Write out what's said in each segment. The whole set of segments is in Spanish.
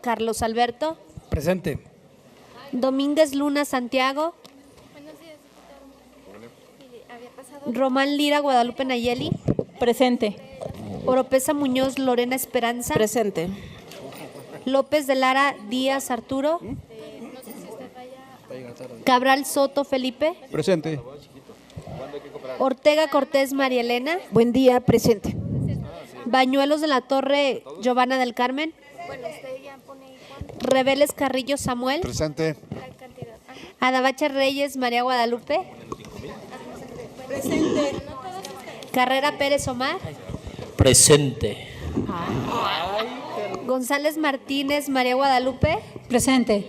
Carlos Alberto. Presente. Domínguez Luna Santiago. Román Lira Guadalupe Nayeli. Presente. Oropesa Muñoz Lorena Esperanza. Presente. López de Lara Díaz Arturo. Cabral Soto Felipe. Presente. Ortega Cortés María Elena. Buen día, presente. Bañuelos de la Torre Giovanna del Carmen. Reveles Carrillo Samuel. Presente. Adabache Reyes María Guadalupe. Presente. Carrera Pérez Omar. Presente. González Martínez María Guadalupe. Presente.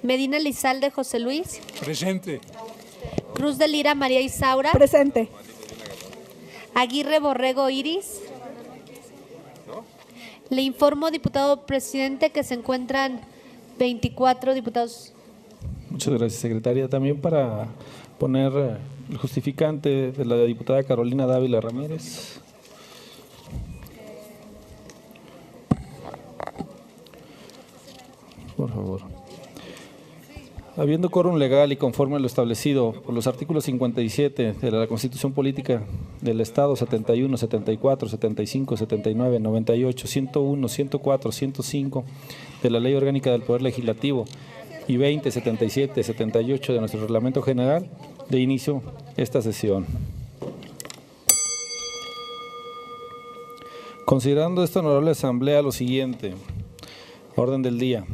Medina Lizalde José Luis. Presente. Cruz de Lira María Isaura. Presente. Aguirre Borrego Iris. Le informo, diputado presidente, que se encuentran 24 diputados. Muchas gracias, secretaria. También para poner el justificante de la diputada Carolina Dávila Ramírez. Por favor. Habiendo quórum legal y conforme a lo establecido por los artículos 57 de la Constitución Política del Estado, 71, 74, 75, 79, 98, 101, 104, 105 de la Ley Orgánica del Poder Legislativo y 20, 77, 78 de nuestro Reglamento General, de inicio esta sesión. Considerando esta honorable asamblea lo siguiente: orden del día.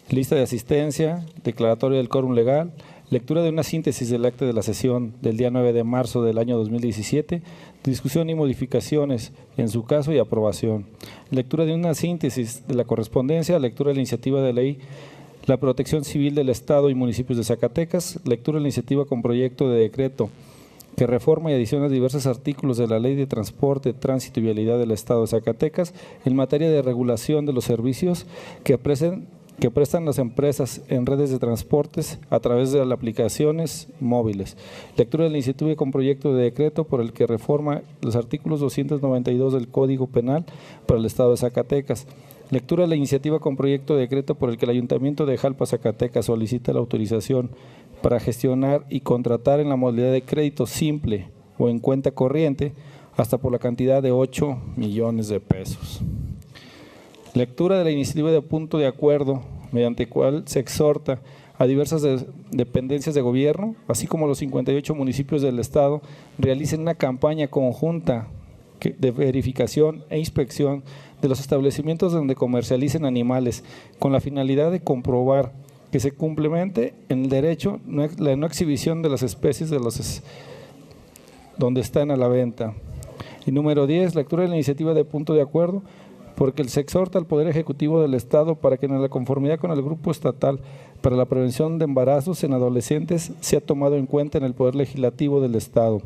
Lista de asistencia, declaratoria del quórum legal, lectura de una síntesis del acta de la sesión del día 9 de marzo del año 2017, discusión y modificaciones en su caso y aprobación. Lectura de una síntesis de la correspondencia, lectura de la iniciativa de ley La Protección Civil del Estado y Municipios de Zacatecas, lectura de la iniciativa con proyecto de decreto que reforma y adiciona diversos artículos de la Ley de Transporte, Tránsito y Vialidad del Estado de Zacatecas en materia de regulación de los servicios que prestan las empresas en redes de transportes a través de las aplicaciones móviles. Lectura de la iniciativa con proyecto de decreto por el que reforma los artículos 292 del Código Penal para el Estado de Zacatecas. Lectura de la iniciativa con proyecto de decreto por el que el Ayuntamiento de Jalpa, Zacatecas, solicita la autorización para gestionar y contratar en la modalidad de crédito simple o en cuenta corriente hasta por la cantidad de 8 millones de pesos. Lectura de la iniciativa de punto de acuerdo mediante cual se exhorta a diversas dependencias de gobierno, así como los 58 municipios del Estado, realicen una campaña conjunta de verificación e inspección de los establecimientos donde comercialicen animales, con la finalidad de comprobar que se complemente en el derecho la no exhibición de las especies de los donde están a la venta. Y número 10, lectura de la iniciativa de punto de acuerdo, porque se exhorta al Poder Ejecutivo del Estado para que en la conformidad con el Grupo Estatal para la Prevención de Embarazos en Adolescentes sea tomado en cuenta en el Poder Legislativo del Estado,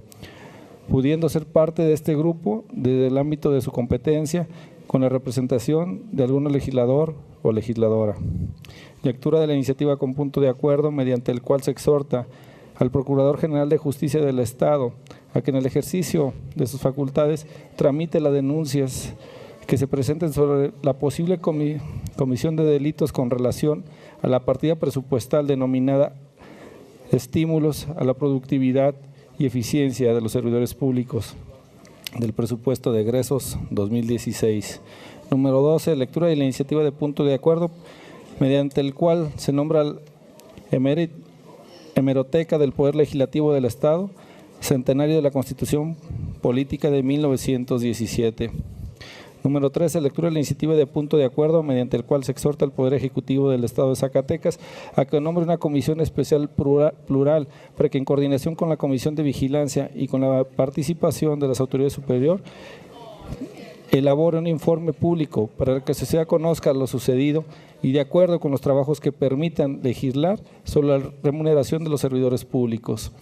pudiendo ser parte de este grupo desde el ámbito de su competencia con la representación de algún legislador o legisladora. Lectura de la iniciativa con punto de acuerdo mediante el cual se exhorta al Procurador General de Justicia del Estado a que en el ejercicio de sus facultades tramite las denuncias que se presenten sobre la posible comisión de delitos con relación a la partida presupuestal denominada estímulos a la productividad y eficiencia de los servidores públicos del presupuesto de egresos 2016. Número 12, lectura de la iniciativa de punto de acuerdo mediante el cual se nombra hemeroteca del Poder Legislativo del Estado, centenario de la Constitución Política de 1917. Número 13, lectura de la iniciativa de punto de acuerdo mediante el cual se exhorta al Poder Ejecutivo del Estado de Zacatecas a que nombre una comisión especial plural para que en coordinación con la Comisión de Vigilancia y con la participación de las autoridades superiores elabore un informe público para que la sociedad conozca lo sucedido y de acuerdo con los trabajos que permitan legislar sobre la remuneración de los servidores públicos.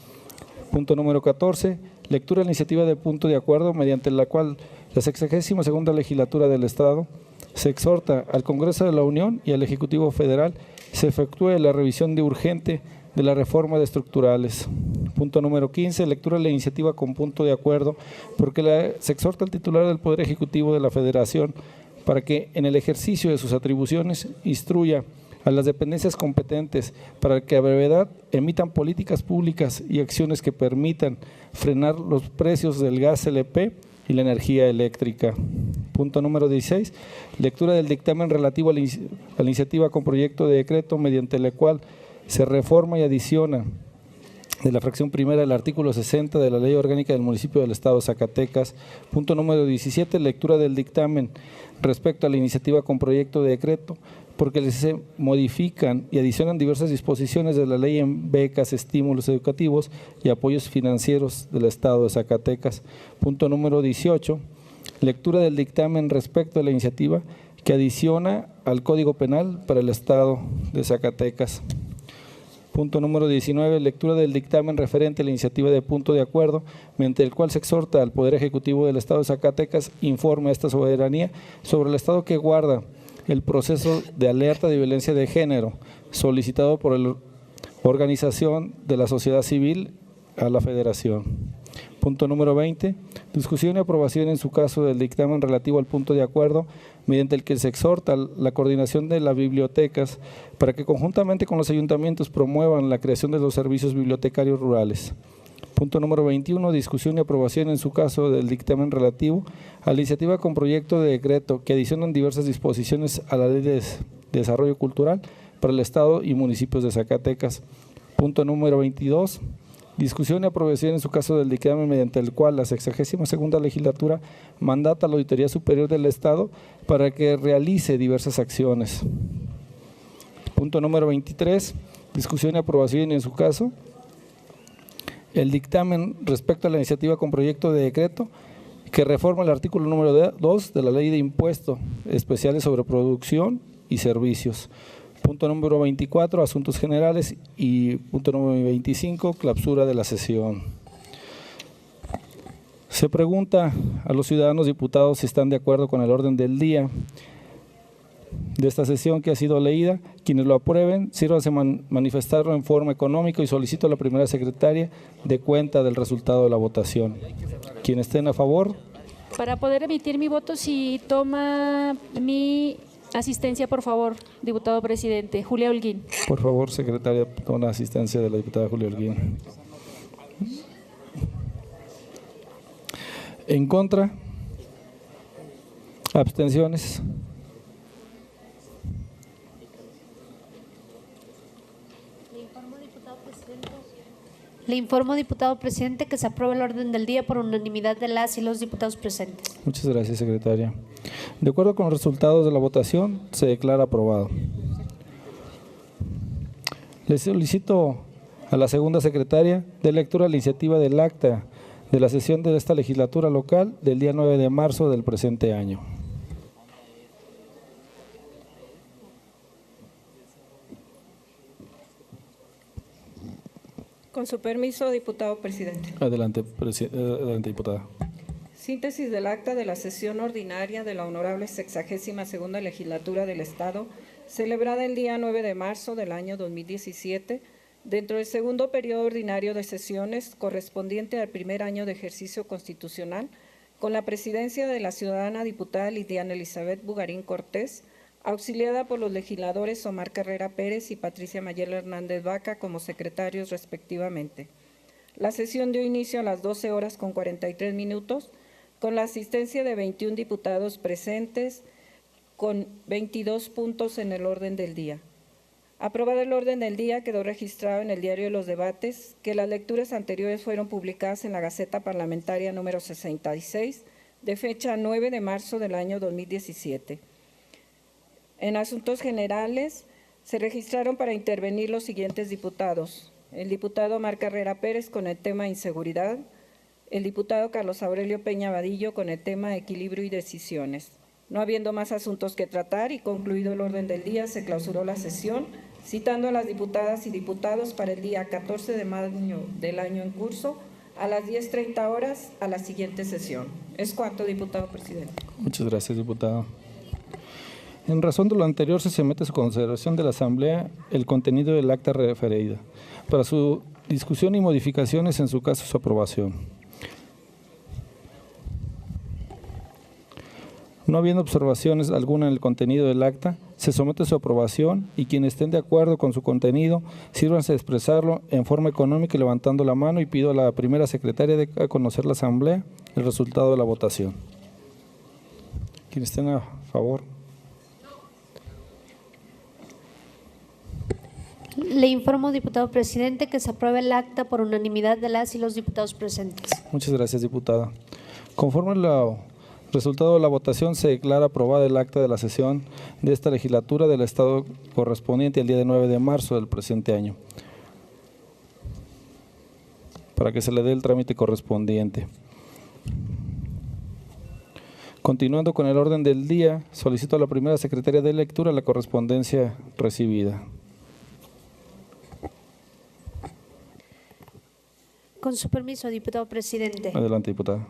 Punto número 14, lectura de la iniciativa de punto de acuerdo mediante la cual la 62ª Legislatura del Estado se exhorta al Congreso de la Unión y al Ejecutivo Federal se efectúe la revisión de urgente de la reforma de estructurales. Punto número 15, lectura de la iniciativa con punto de acuerdo porque se exhorta al titular del Poder Ejecutivo de la Federación para que en el ejercicio de sus atribuciones instruya a las dependencias competentes para que a brevedad emitan políticas públicas y acciones que permitan frenar los precios del gas LP y la energía eléctrica. Punto número 16, lectura del dictamen relativo a la iniciativa con proyecto de decreto mediante la cual se reforma y adiciona de la fracción primera del artículo 60 de la Ley Orgánica del Municipio del Estado de Zacatecas. Punto número 17, lectura del dictamen respecto a la iniciativa con proyecto de decreto, porque se modifican y adicionan diversas disposiciones de la Ley en becas, estímulos educativos y apoyos financieros del Estado de Zacatecas. Punto número 18, lectura del dictamen respecto a la iniciativa que adiciona al Código Penal para el Estado de Zacatecas. Punto número 19, lectura del dictamen referente a la iniciativa de punto de acuerdo, mediante el cual se exhorta al Poder Ejecutivo del Estado de Zacatecas informe a esta soberanía sobre el Estado que guarda el proceso de alerta de violencia de género solicitado por la Organización de la Sociedad Civil a la Federación. Punto número 20, discusión y aprobación en su caso del dictamen relativo al punto de acuerdo, mediante el que se exhorta la coordinación de las bibliotecas para que conjuntamente con los ayuntamientos promuevan la creación de los servicios bibliotecarios rurales. Punto número 21, discusión y aprobación en su caso del dictamen relativo a la iniciativa con proyecto de decreto que adicionan diversas disposiciones a la Ley de Desarrollo Cultural para el Estado y municipios de Zacatecas. Punto número 22, discusión y aprobación en su caso del dictamen mediante el cual la 62ª legislatura mandata a la Auditoría Superior del Estado para que realice diversas acciones. Punto número 23, discusión y aprobación en su caso el dictamen respecto a la iniciativa con proyecto de decreto que reforma el artículo número 2 de la Ley de Impuestos Especiales sobre Producción y Servicios. Punto número 24, asuntos generales, y punto número 25, clausura de la sesión. Se pregunta a los ciudadanos diputados si están de acuerdo con el orden del día de esta sesión que ha sido leída. Quienes lo aprueben, sírvanse manifestarlo en forma económica y solicito a la primera secretaria de cuenta del resultado de la votación. Quienes estén a favor. Para poder emitir mi voto, si toma mi asistencia, por favor, diputado presidente. Julia Holguín. Por favor, secretaria, toma asistencia de la diputada Julia Holguín. En contra. Abstenciones. Le informo, diputado presidente, que se aprueba el orden del día por unanimidad de las y los diputados presentes. Muchas gracias, secretaria. De acuerdo con los resultados de la votación, se declara aprobado. Le solicito a la segunda secretaria de lectura a la iniciativa del acta de la sesión de esta legislatura local del día 9 de marzo del presente año. Con su permiso, diputado presidente. Adelante, diputada. Síntesis del acta de la sesión ordinaria de la Honorable 62ª Legislatura del Estado, celebrada el día 9 de marzo del año 2017, dentro del segundo periodo ordinario de sesiones correspondiente al primer año de ejercicio constitucional, con la presidencia de la ciudadana diputada Lidiana Elizabeth Bugarín Cortés, auxiliada por los legisladores Omar Carrera Pérez y Patricia Mayela Hernández Vaca como secretarios respectivamente. La sesión dio inicio a las 12:43, con la asistencia de 21 diputados presentes, con 22 puntos en el orden del día. Aprobado el orden del día, quedó registrado en el Diario de los Debates que las lecturas anteriores fueron publicadas en la Gaceta Parlamentaria número 66, de fecha 9 de marzo del año 2017. En asuntos generales, se registraron para intervenir los siguientes diputados: el diputado Omar Carrera Pérez con el tema inseguridad, el diputado Carlos Aurelio Peña Vadillo con el tema equilibrio y decisiones. No habiendo más asuntos que tratar y concluido el orden del día, se clausuró la sesión, citando a las diputadas y diputados para el día 14 de mayo del año en curso, a las 10:30 horas, a la siguiente sesión. Es cuanto, diputado presidente. Muchas gracias, diputado. En razón de lo anterior, se somete a su consideración de la Asamblea el contenido del acta referida, para su discusión y modificaciones, en su caso su aprobación. No habiendo observaciones alguna en el contenido del acta, se somete a su aprobación y quienes estén de acuerdo con su contenido, sírvanse a expresarlo en forma económica y levantando la mano, y pido a la primera secretaria de conocer la asamblea el resultado de la votación. Quienes estén a favor. Le informo, diputado presidente, que se aprueba el acta por unanimidad de las y los diputados presentes. Muchas gracias, diputada. Conforme al resultado de la votación, se declara aprobada el acta de la sesión de esta legislatura del Estado correspondiente al día de 9 de marzo del presente año, para que se le dé el trámite correspondiente. Continuando con el orden del día, solicito a la primera secretaria de lectura la correspondencia recibida. Con su permiso, diputado presidente. Adelante, diputada.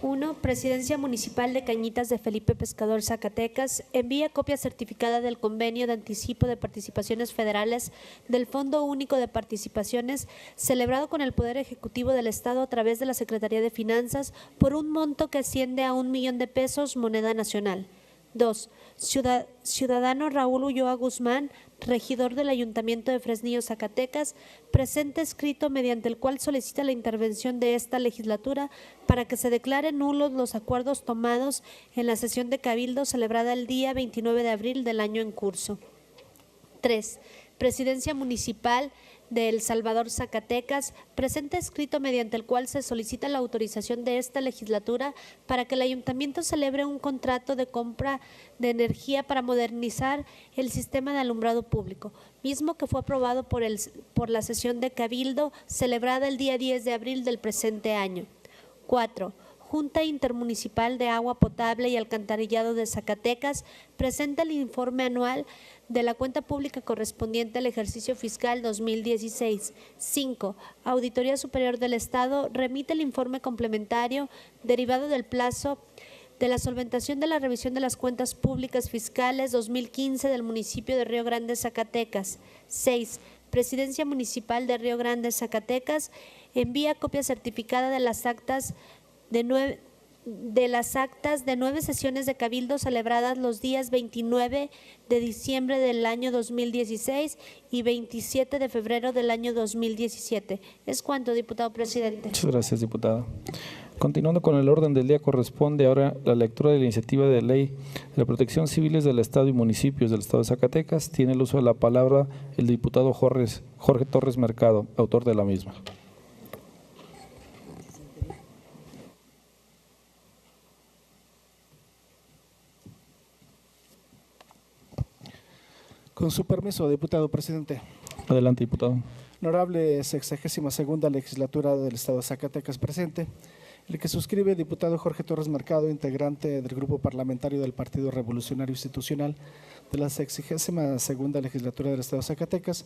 1. Presidencia Municipal de Cañitas de Felipe Pescador, Zacatecas, envía copia certificada del convenio de anticipo de participaciones federales del Fondo Único de Participaciones celebrado con el Poder Ejecutivo del Estado a través de la Secretaría de Finanzas por un monto que asciende a 1 millón de pesos, moneda nacional. 2. Ciudadano Raúl Ulloa Guzmán, regidor del Ayuntamiento de Fresnillo, Zacatecas, presenta escrito mediante el cual solicita la intervención de esta legislatura para que se declaren nulos los acuerdos tomados en la sesión de Cabildo celebrada el día 29 de abril del año en curso. 3. Presidencia Municipal de El Salvador, Zacatecas, presenta escrito mediante el cual se solicita la autorización de esta legislatura para que el ayuntamiento celebre un contrato de compra de energía para modernizar el sistema de alumbrado público, mismo que fue aprobado por la sesión de Cabildo celebrada el día 10 de abril del presente año. 4. Junta Intermunicipal de Agua Potable y Alcantarillado de Zacatecas presenta el informe anual de la cuenta pública correspondiente al ejercicio fiscal 2016. 5. Auditoría Superior del Estado remite el informe complementario derivado del plazo de la solventación de la revisión de las cuentas públicas fiscales 2015 del municipio de Río Grande, Zacatecas. 6. Presidencia Municipal de Río Grande, Zacatecas envía copia certificada de las actas de 9 sesiones de Cabildo celebradas los días 29 de diciembre del año 2016 y 27 de febrero del año 2017. Es cuanto, diputado presidente. Muchas gracias, diputada. Continuando con el orden del día, corresponde ahora la lectura de la iniciativa de ley de la protección civiles del Estado y municipios del Estado de Zacatecas. Tiene el uso de la palabra el diputado Jorge Torres Mercado, autor de la misma. Con su permiso, diputado presidente. Adelante, diputado. Honorable 62ª legislatura del Estado de Zacatecas presente, el que suscribe el diputado Jorge Torres Mercado, integrante del Grupo Parlamentario del Partido Revolucionario Institucional de la 62ª legislatura del Estado de Zacatecas,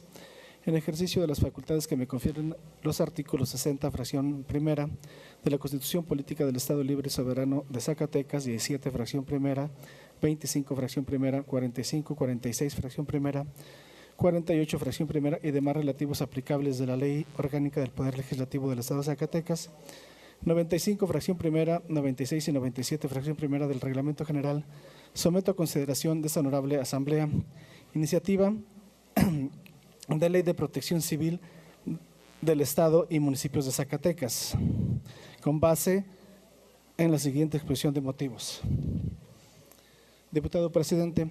en ejercicio de las facultades que me confieren los artículos 60, fracción primera, de la Constitución Política del Estado Libre y Soberano de Zacatecas, 17, fracción primera, 25, fracción primera, 45, 46, fracción primera, 48, fracción primera y demás relativos aplicables de la Ley Orgánica del Poder Legislativo del Estado de Zacatecas, 95, fracción primera, 96 y 97, fracción primera del Reglamento General, someto a consideración de esta honorable Asamblea iniciativa de Ley de Protección Civil del Estado y municipios de Zacatecas, con base en la siguiente exposición de motivos. Diputado presidente,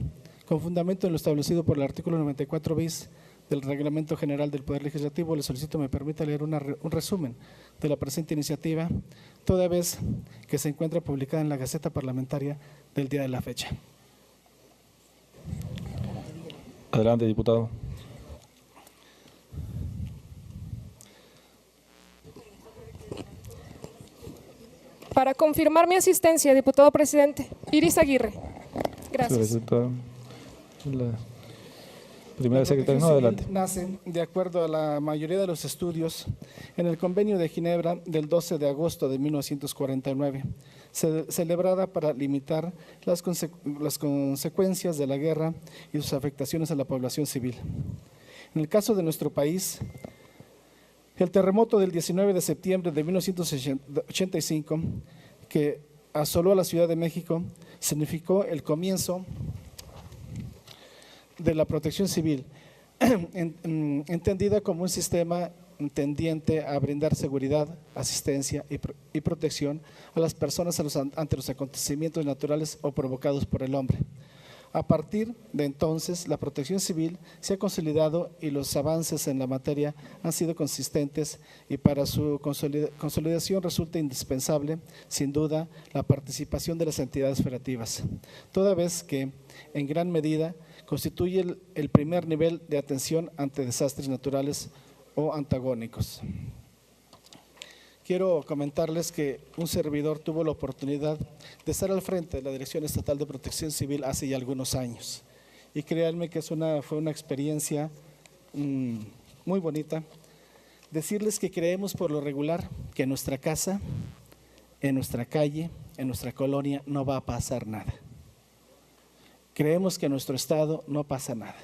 con fundamento en lo establecido por el artículo 94 bis del Reglamento General del Poder Legislativo, le solicito me permita leer un resumen de la presente iniciativa, toda vez que se encuentra publicada en la Gaceta Parlamentaria del día de la fecha. Adelante, diputado. Para confirmar mi asistencia, diputado presidente. Iris Aguirre. Gracias. La primera secretaria, no, adelante. Nace, de acuerdo a la mayoría de los estudios, en el Convenio de Ginebra del 12 de agosto de 1949, celebrada para limitar las consecuencias de la guerra y sus afectaciones a la población civil. En el caso de nuestro país, el terremoto del 19 de septiembre de 1985, que asoló a la Ciudad de México, significó el comienzo de la protección civil, entendida como un sistema tendiente a brindar seguridad, asistencia y protección a las personas ante los acontecimientos naturales o provocados por el hombre. A partir de entonces, la protección civil se ha consolidado y los avances en la materia han sido consistentes, y para su consolidación resulta indispensable, sin duda, la participación de las entidades federativas, toda vez que, en gran medida, constituye el primer nivel de atención ante desastres naturales o antagónicos. Quiero comentarles que un servidor tuvo la oportunidad de estar al frente de la Dirección Estatal de Protección Civil hace ya algunos años, y créanme que fue una experiencia muy bonita. Decirles que creemos por lo regular que en nuestra casa, en nuestra calle, en nuestra colonia no va a pasar nada. Creemos que en nuestro estado no pasa nada.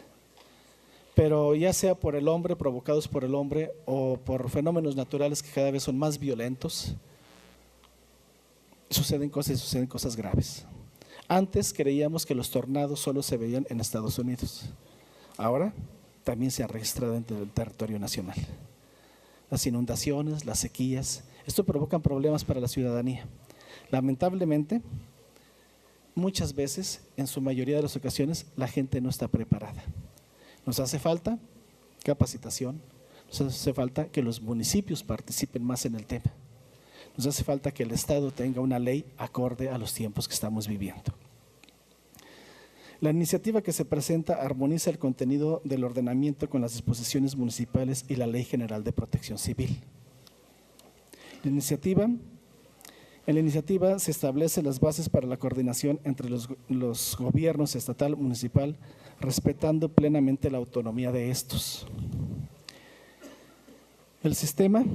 Pero ya sea por el hombre, provocados por el hombre, o por fenómenos naturales que cada vez son más violentos, suceden cosas graves. Antes creíamos que los tornados solo se veían en Estados Unidos. Ahora también se han registrado dentro del territorio nacional. Las inundaciones, las sequías, esto provocan problemas para la ciudadanía. Lamentablemente, muchas veces, en su mayoría de las ocasiones, la gente no está preparada. Nos hace falta capacitación, nos hace falta que los municipios participen más en el tema, nos hace falta que el Estado tenga una ley acorde a los tiempos que estamos viviendo. La iniciativa que se presenta armoniza el contenido del ordenamiento con las disposiciones municipales y la Ley General de Protección Civil. En la iniciativa se establecen las bases para la coordinación entre los gobiernos estatal y municipal, respetando plenamente la autonomía de estos. El sistema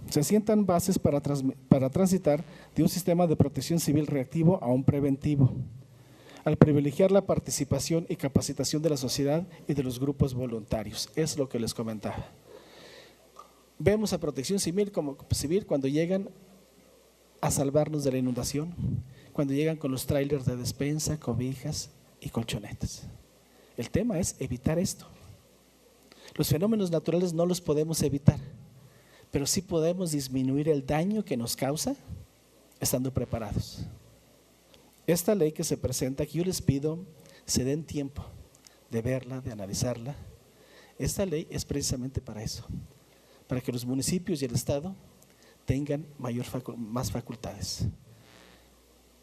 se asientan bases para transitar de un sistema de protección civil reactivo a un preventivo, al privilegiar la participación y capacitación de la sociedad y de los grupos voluntarios. Es lo que les comentaba. Vemos a protección civil cuando llegan a salvarnos de la inundación, cuando llegan con los trailers de despensa, cobijas y colchonetas. El tema es evitar esto. Los fenómenos naturales no los podemos evitar, pero sí podemos disminuir el daño que nos causa estando preparados. Esta ley que se presenta, que yo les pido se den tiempo de verla, de analizarla. Esta ley es precisamente para eso, para que los municipios y el Estado tengan más facultades.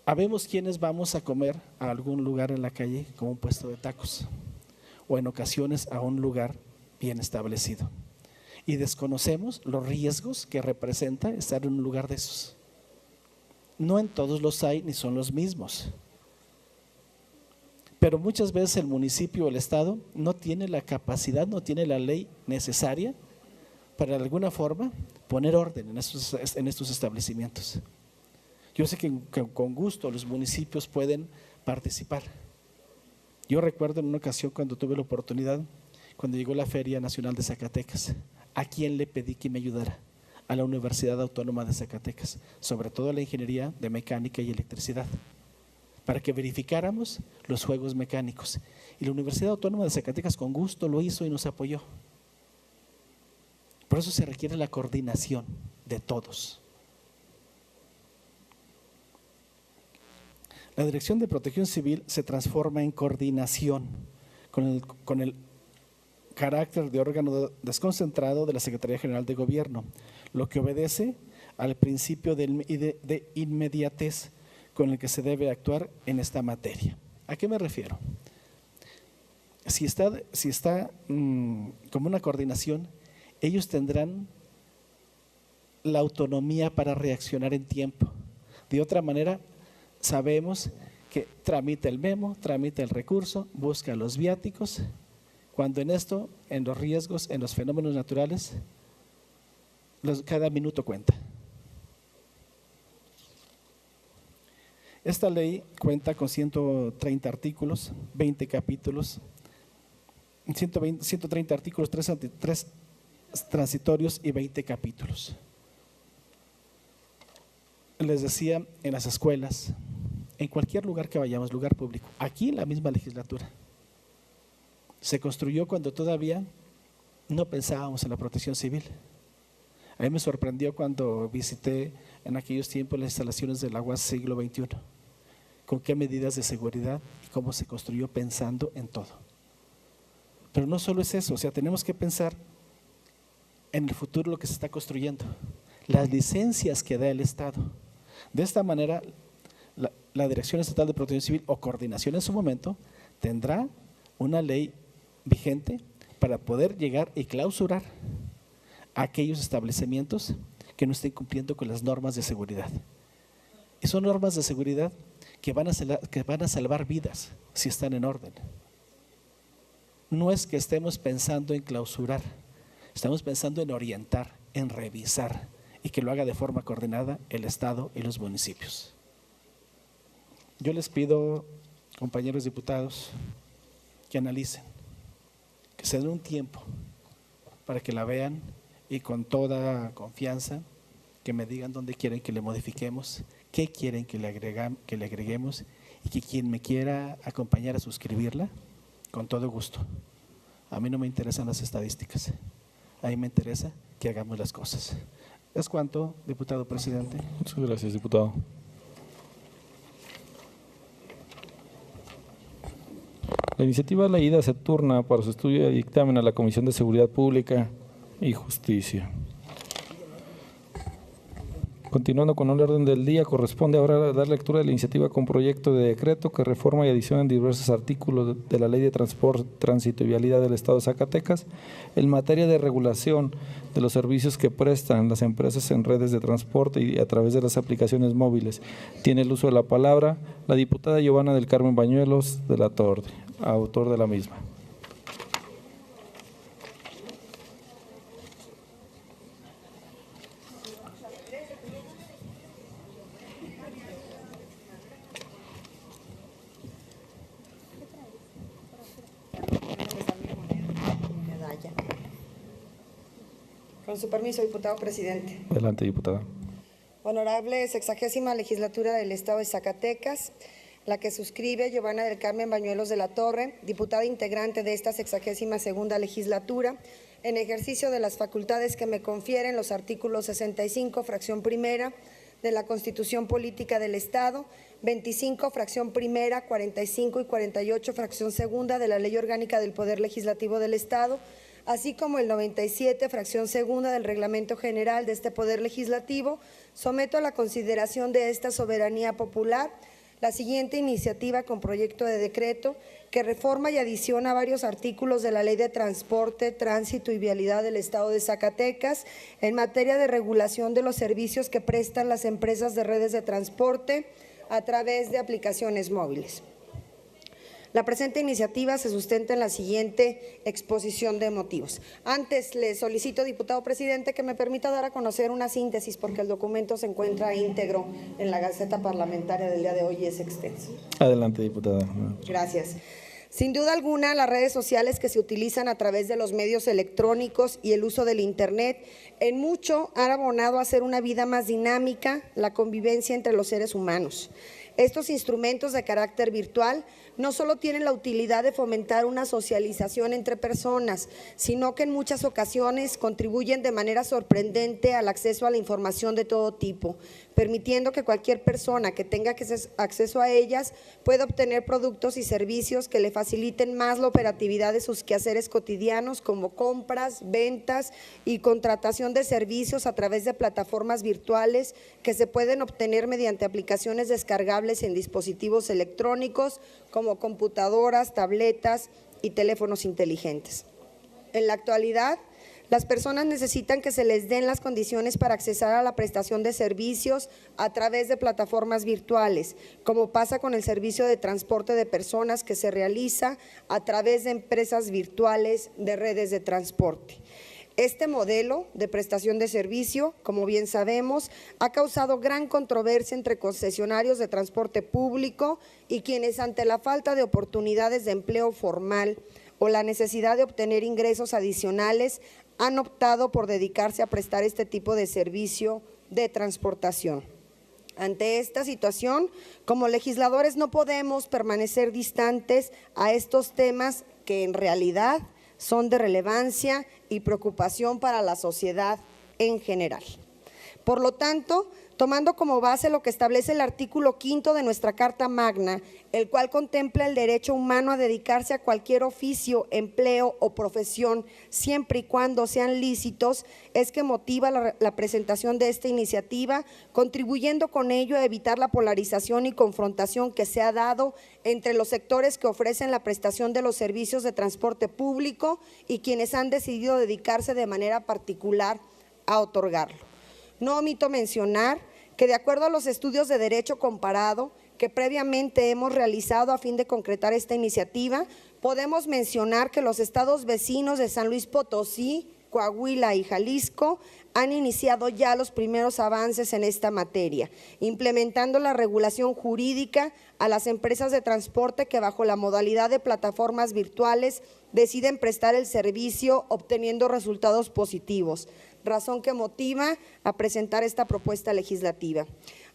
Habemos quienes vamos a comer a algún lugar en la calle como un puesto de tacos, o en ocasiones a un lugar bien establecido, y desconocemos los riesgos que representa estar en un lugar de esos. No en todos los hay ni son los mismos, pero muchas veces el municipio o el Estado no tiene la capacidad, no tiene la ley necesaria para de alguna forma poner orden en estos establecimientos. Yo sé que con gusto los municipios pueden participar. Yo recuerdo en una ocasión cuando tuve la oportunidad, cuando llegó la Feria Nacional de Zacatecas, ¿a quién le pedí que me ayudara? A la Universidad Autónoma de Zacatecas, sobre todo a la Ingeniería de Mecánica y Electricidad, para que verificáramos los juegos mecánicos. Y la Universidad Autónoma de Zacatecas con gusto lo hizo y nos apoyó. Por eso se requiere la coordinación de todos. La Dirección de Protección Civil se transforma en coordinación con el carácter de órgano desconcentrado de la Secretaría General de Gobierno, lo que obedece al principio de inmediatez con el que se debe actuar en esta materia. ¿A qué me refiero? Si está como una coordinación, ellos tendrán la autonomía para reaccionar en tiempo. De otra manera, sabemos que tramita el memo, tramita el recurso, busca los viáticos, cuando en esto, en los riesgos, en los fenómenos naturales, cada minuto cuenta. Esta ley cuenta con 130 artículos, 20 capítulos, 130 artículos, 3 transitorios y 20 capítulos. Les decía, en las escuelas, en cualquier lugar que vayamos, lugar público, aquí en la misma legislatura. Se construyó cuando todavía no pensábamos en la protección civil. A mí me sorprendió cuando visité en aquellos tiempos las instalaciones del Agua Siglo XXI, con qué medidas de seguridad y cómo se construyó pensando en todo. Pero no solo es eso, o sea, tenemos que pensar en el futuro lo que se está construyendo, las licencias que da el Estado. De esta manera, la Dirección Estatal de Protección Civil o coordinación en su momento tendrá una ley vigente para poder llegar y clausurar aquellos establecimientos que no estén cumpliendo con las normas de seguridad. Y son normas de seguridad que van a salvar vidas si están en orden. No es que estemos pensando en clausurar, estamos pensando en orientar, en revisar y que lo haga de forma coordinada el Estado y los municipios. Yo les pido, compañeros diputados, que analicen, que se den un tiempo para que la vean y con toda confianza que me digan dónde quieren que le modifiquemos, qué quieren que le agreguemos y que quien me quiera acompañar a suscribirla, con todo gusto. A mí no me interesan las estadísticas, a mí me interesa que hagamos las cosas. Es cuanto, diputado presidente. Muchas gracias, diputado. La iniciativa leída se turna para su estudio y dictamen a la Comisión de Seguridad Pública y Justicia. Continuando con el orden del día, corresponde ahora dar lectura de la iniciativa con proyecto de decreto que reforma y adiciona en diversos artículos de la Ley de Transporte, Tránsito y Vialidad del Estado de Zacatecas en materia de regulación de los servicios que prestan las empresas en redes de transporte y a través de las aplicaciones móviles. Tiene el uso de la palabra la diputada Giovanna del Carmen Bañuelos de la Torre, autor de la misma. Con su permiso, diputado presidente. Adelante, diputada. Honorable 60ª Legislatura del Estado de Zacatecas, la que suscribe Giovanna del Carmen Bañuelos de la Torre, diputada integrante de esta 62ª Legislatura, en ejercicio de las facultades que me confieren los artículos 65, fracción primera, de la Constitución Política del Estado, 25, fracción primera, 45 y 48, fracción segunda de la Ley Orgánica del Poder Legislativo del Estado, así como el 97, fracción segunda del Reglamento General de este Poder Legislativo, someto a la consideración de esta soberanía popular la siguiente iniciativa con proyecto de decreto que reforma y adiciona varios artículos de la Ley de Transporte, Tránsito y Vialidad del Estado de Zacatecas en materia de regulación de los servicios que prestan las empresas de redes de transporte a través de aplicaciones móviles. La presente iniciativa se sustenta en la siguiente exposición de motivos. Antes, le solicito, diputado presidente, que me permita dar a conocer una síntesis porque el documento se encuentra íntegro en la Gaceta Parlamentaria del día de hoy y es extenso. Adelante, diputada. Gracias. Sin duda alguna, las redes sociales que se utilizan a través de los medios electrónicos y el uso del Internet en mucho han abonado a hacer una vida más dinámica, la convivencia entre los seres humanos. Estos instrumentos de carácter virtual no solo tienen la utilidad de fomentar una socialización entre personas, sino que en muchas ocasiones contribuyen de manera sorprendente al acceso a la información de todo tipo, permitiendo que cualquier persona que tenga acceso a ellas pueda obtener productos y servicios que le faciliten más la operatividad de sus quehaceres cotidianos, como compras, ventas y contratación de servicios a través de plataformas virtuales que se pueden obtener mediante aplicaciones descargables en dispositivos electrónicos como computadoras, tabletas y teléfonos inteligentes. En la actualidad, las personas necesitan que se les den las condiciones para accesar a la prestación de servicios a través de plataformas virtuales, como pasa con el servicio de transporte de personas que se realiza a través de empresas virtuales de redes de transporte. Este modelo de prestación de servicio, como bien sabemos, ha causado gran controversia entre concesionarios de transporte público y quienes ante la falta de oportunidades de empleo formal o la necesidad de obtener ingresos adicionales han optado por dedicarse a prestar este tipo de servicio de transportación. Ante esta situación, como legisladores no podemos permanecer distantes a estos temas que en realidad son de relevancia y preocupación para la sociedad en general. Por lo tanto, tomando como base lo que establece el artículo 5 de nuestra Carta Magna, el cual contempla el derecho humano a dedicarse a cualquier oficio, empleo o profesión, siempre y cuando sean lícitos, es que motiva la presentación de esta iniciativa, contribuyendo con ello a evitar la polarización y confrontación que se ha dado entre los sectores que ofrecen la prestación de los servicios de transporte público y quienes han decidido dedicarse de manera particular a otorgarlo. No omito mencionar que de acuerdo a los estudios de derecho comparado que previamente hemos realizado a fin de concretar esta iniciativa, podemos mencionar que los estados vecinos de San Luis Potosí, Coahuila y Jalisco han iniciado ya los primeros avances en esta materia, implementando la regulación jurídica a las empresas de transporte que bajo la modalidad de plataformas virtuales deciden prestar el servicio obteniendo resultados positivos, razón que motiva a presentar esta propuesta legislativa.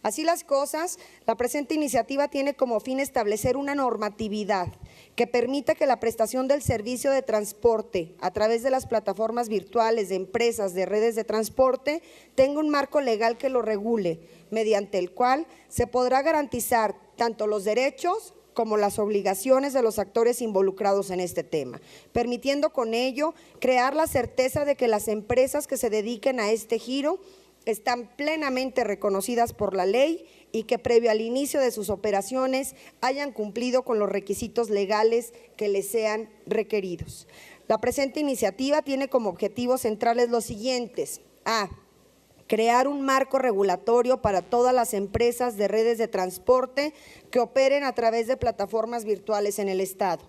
Así las cosas, la presente iniciativa tiene como fin establecer una normatividad que permita que la prestación del servicio de transporte a través de las plataformas virtuales de empresas de redes de transporte tenga un marco legal que lo regule, mediante el cual se podrá garantizar tanto los derechos como las obligaciones de los actores involucrados en este tema, permitiendo con ello crear la certeza de que las empresas que se dediquen a este giro están plenamente reconocidas por la ley y que previo al inicio de sus operaciones hayan cumplido con los requisitos legales que les sean requeridos. La presente iniciativa tiene como objetivos centrales los siguientes: a. Crear un marco regulatorio para todas las empresas de redes de transporte que operen a través de plataformas virtuales en el Estado.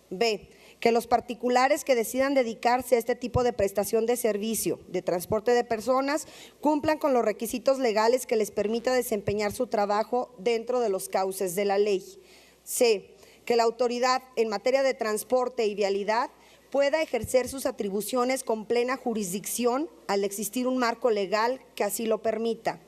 B. Que los particulares que decidan dedicarse a este tipo de prestación de servicio de transporte de personas cumplan con los requisitos legales que les permita desempeñar su trabajo dentro de los cauces de la ley. C. Que la autoridad en materia de transporte y vialidad pueda ejercer sus atribuciones con plena jurisdicción al existir un marco legal que así lo permita.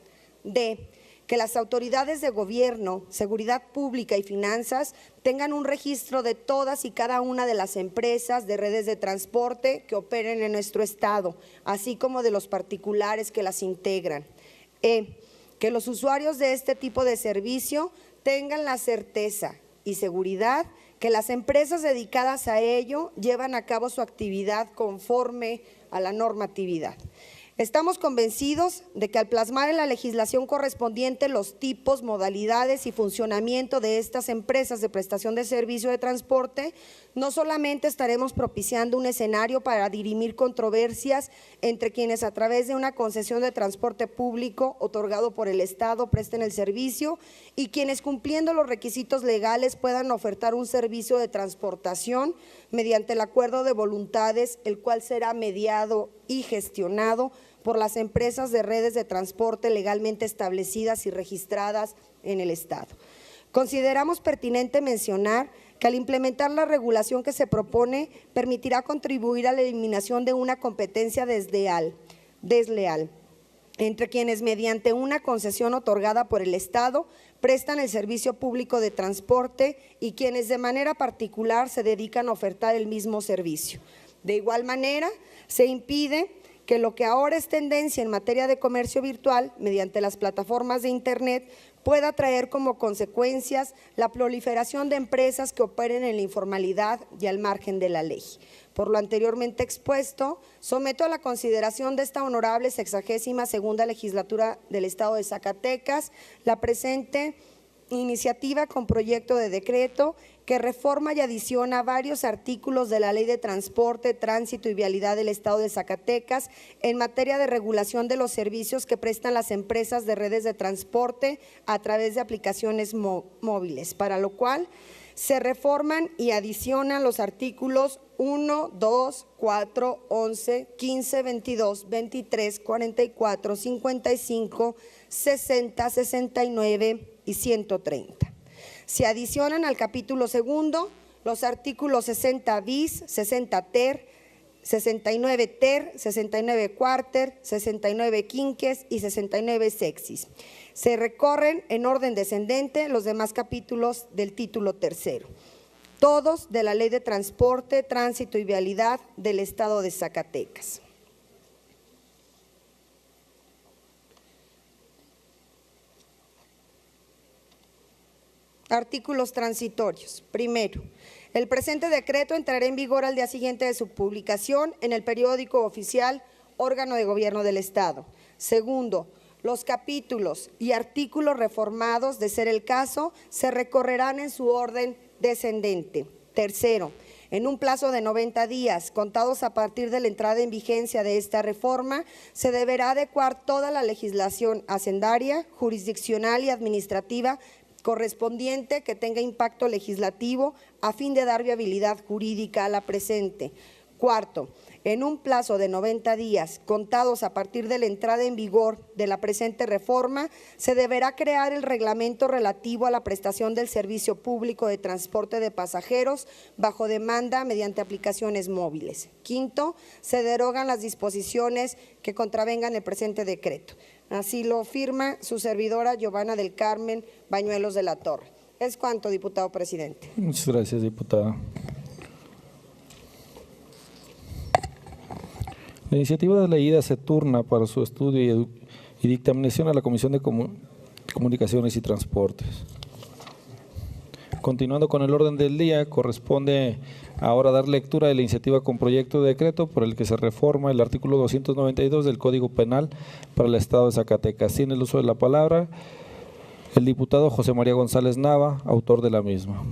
D. Que las autoridades de gobierno, seguridad pública y finanzas tengan un registro de todas y cada una de las empresas de redes de transporte que operen en nuestro estado, así como de los particulares que las integran. E. Que los usuarios de este tipo de servicio tengan la certeza y seguridad que las empresas dedicadas a ello llevan a cabo su actividad conforme a la normatividad. Estamos convencidos de que al plasmar en la legislación correspondiente los tipos, modalidades y funcionamiento de estas empresas de prestación de servicio de transporte, no solamente estaremos propiciando un escenario para dirimir controversias entre quienes a través de una concesión de transporte público otorgado por el Estado presten el servicio y quienes cumpliendo los requisitos legales puedan ofertar un servicio de transportación mediante el acuerdo de voluntades, el cual será mediado y gestionado por las empresas de redes de transporte legalmente establecidas y registradas en el Estado. Consideramos pertinente mencionar que al implementar la regulación que se propone permitirá contribuir a la eliminación de una competencia desleal entre quienes mediante una concesión otorgada por el Estado prestan el servicio público de transporte y quienes de manera particular se dedican a ofertar el mismo servicio. De igual manera, se impide que lo que ahora es tendencia en materia de comercio virtual mediante las plataformas de Internet pueda traer como consecuencias la proliferación de empresas que operen en la informalidad y al margen de la ley. Por lo anteriormente expuesto, someto a la consideración de esta honorable 62ª legislatura del Estado de Zacatecas la presente iniciativa con proyecto de decreto que reforma y adiciona varios artículos de la Ley de Transporte, Tránsito y Vialidad del Estado de Zacatecas en materia de regulación de los servicios que prestan las empresas de redes de transporte a través de aplicaciones móviles, para lo cual se reforman y adicionan los artículos 1, 2, 4, 11, 15, 22, 23, 44, 55, 60, 69 y 130. Se adicionan al capítulo segundo los artículos 60 bis, 60 ter, 69 ter, 69 cuarter, 69 quinques y 69 sexis. Se recorren en orden descendente los demás capítulos del título tercero, todos de la Ley de Transporte, Tránsito y Vialidad del Estado de Zacatecas. Artículos transitorios. Primero, el presente decreto entrará en vigor al día siguiente de su publicación en el periódico oficial, órgano de gobierno del Estado. Segundo, los capítulos y artículos reformados, de ser el caso, se recorrerán en su orden descendente. Tercero, en un plazo de 90 días, contados a partir de la entrada en vigencia de esta reforma, se deberá adecuar toda la legislación hacendaria, jurisdiccional y administrativa correspondiente que tenga impacto legislativo a fin de dar viabilidad jurídica a la presente. Cuarto, en un plazo de 90 días, contados a partir de la entrada en vigor de la presente reforma, se deberá crear el reglamento relativo a la prestación del servicio público de transporte de pasajeros bajo demanda mediante aplicaciones móviles. Quinto, se derogan las disposiciones que contravengan el presente decreto. Así lo firma su servidora Giovanna del Carmen Bañuelos de la Torre. Es cuanto, diputado presidente. Muchas gracias, diputada. La iniciativa de leída se turna para su estudio y dictaminación a la Comisión de Comunicaciones y Transportes. Continuando con el orden del día, corresponde ahora dar lectura de la iniciativa con proyecto de decreto por el que se reforma el artículo 292 del Código Penal para el Estado de Zacatecas. Tiene el uso de la palabra el diputado José María González Nava, autor de la misma.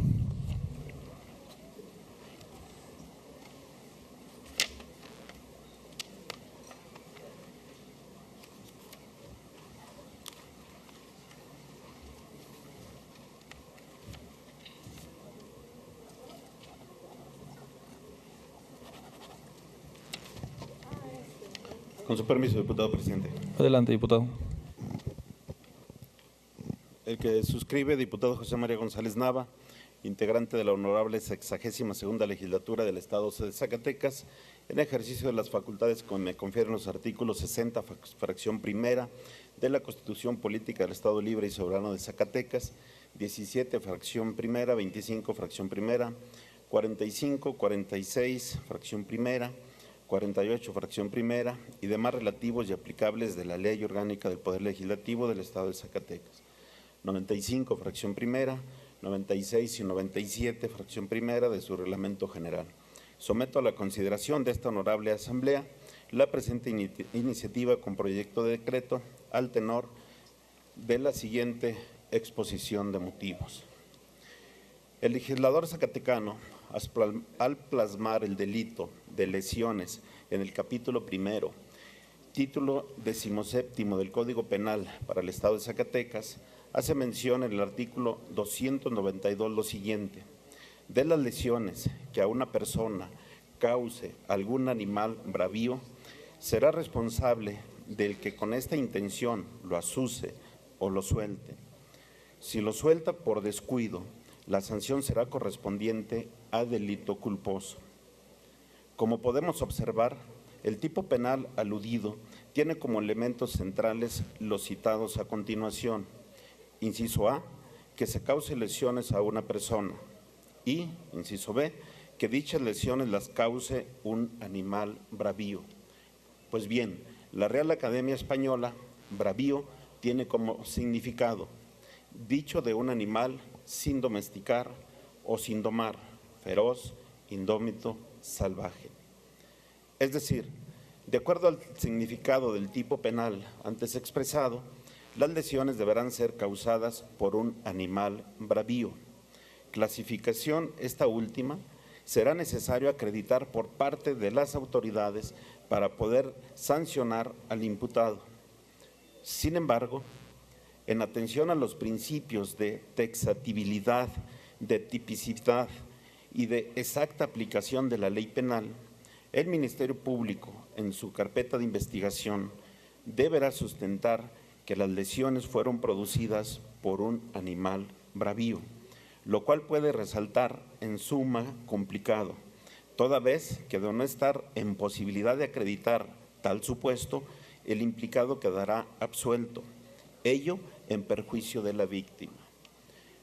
Con su permiso, diputado presidente. Adelante, diputado. El que suscribe, diputado José María González Nava, integrante de la honorable 62ª legislatura del Estado de Zacatecas, en ejercicio de las facultades que me confieren los artículos 60, fracción primera, de la Constitución Política del Estado Libre y Soberano de Zacatecas, 17, fracción primera, 25, fracción primera, 45, 46, fracción primera, 48, fracción primera y demás relativos y aplicables de la Ley Orgánica del Poder Legislativo del Estado de Zacatecas. 95, fracción primera, 96 y 97, fracción primera de su Reglamento General. Someto a la consideración de esta honorable Asamblea la presente iniciativa con proyecto de decreto al tenor de la siguiente exposición de motivos. El legislador zacatecano, al plasmar el delito de lesiones en el capítulo primero, título 17 del Código Penal para el Estado de Zacatecas, hace mención en el artículo 292 lo siguiente: de las lesiones que a una persona cause algún animal bravío, será responsable del que con esta intención lo asuse o lo suelte. Si lo suelta por descuido, la sanción será correspondiente a delito culposo. Como podemos observar, el tipo penal aludido tiene como elementos centrales los citados a continuación. Inciso A, que se cause lesiones a una persona, y, inciso B, que dichas lesiones las cause un animal bravío. Pues bien, la Real Academia Española, bravío, tiene como significado dicho de un animal sin domesticar o sin domar, feroz, indómito, salvaje. Es decir, de acuerdo al significado del tipo penal antes expresado, las lesiones deberán ser causadas por un animal bravío. Clasificación esta última será necesario acreditar por parte de las autoridades para poder sancionar al imputado. Sin embargo, en atención a los principios de taxatibilidad, de tipicidad y de exacta aplicación de la ley penal, el Ministerio Público, en su carpeta de investigación, deberá sustentar que las lesiones fueron producidas por un animal bravío, lo cual puede resaltar en suma complicado, toda vez que de no estar en posibilidad de acreditar tal supuesto, el implicado quedará absuelto, ello en perjuicio de la víctima.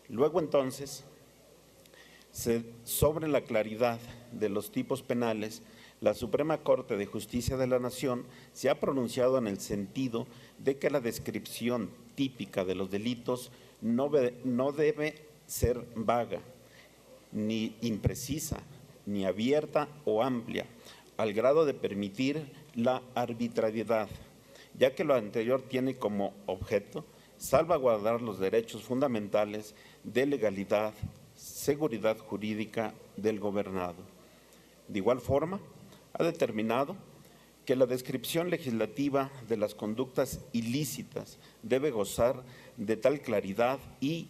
Luego entonces, sobre la claridad de los tipos penales, la Suprema Corte de Justicia de la Nación se ha pronunciado en el sentido de que la descripción típica de los delitos no debe ser vaga, ni imprecisa, ni abierta o amplia, al grado de permitir la arbitrariedad, ya que lo anterior tiene como objeto salvaguardar los derechos fundamentales de legalidad, seguridad jurídica del gobernado. De igual forma, ha determinado que la descripción legislativa de las conductas ilícitas debe gozar de tal claridad y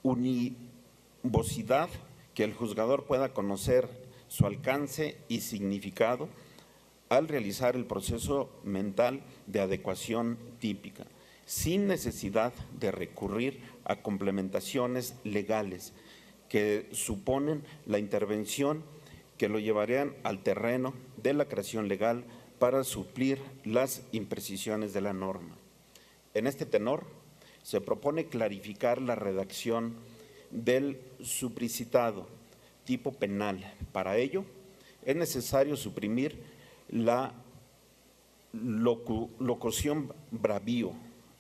univocidad que el juzgador pueda conocer su alcance y significado al realizar el proceso mental de adecuación típica, sin necesidad de recurrir a complementaciones legales que suponen la intervención que lo llevarían al terreno de la creación legal para suplir las imprecisiones de la norma. En este tenor, se propone clarificar la redacción del suplicitado tipo penal. Para ello, es necesario suprimir la locución bravío.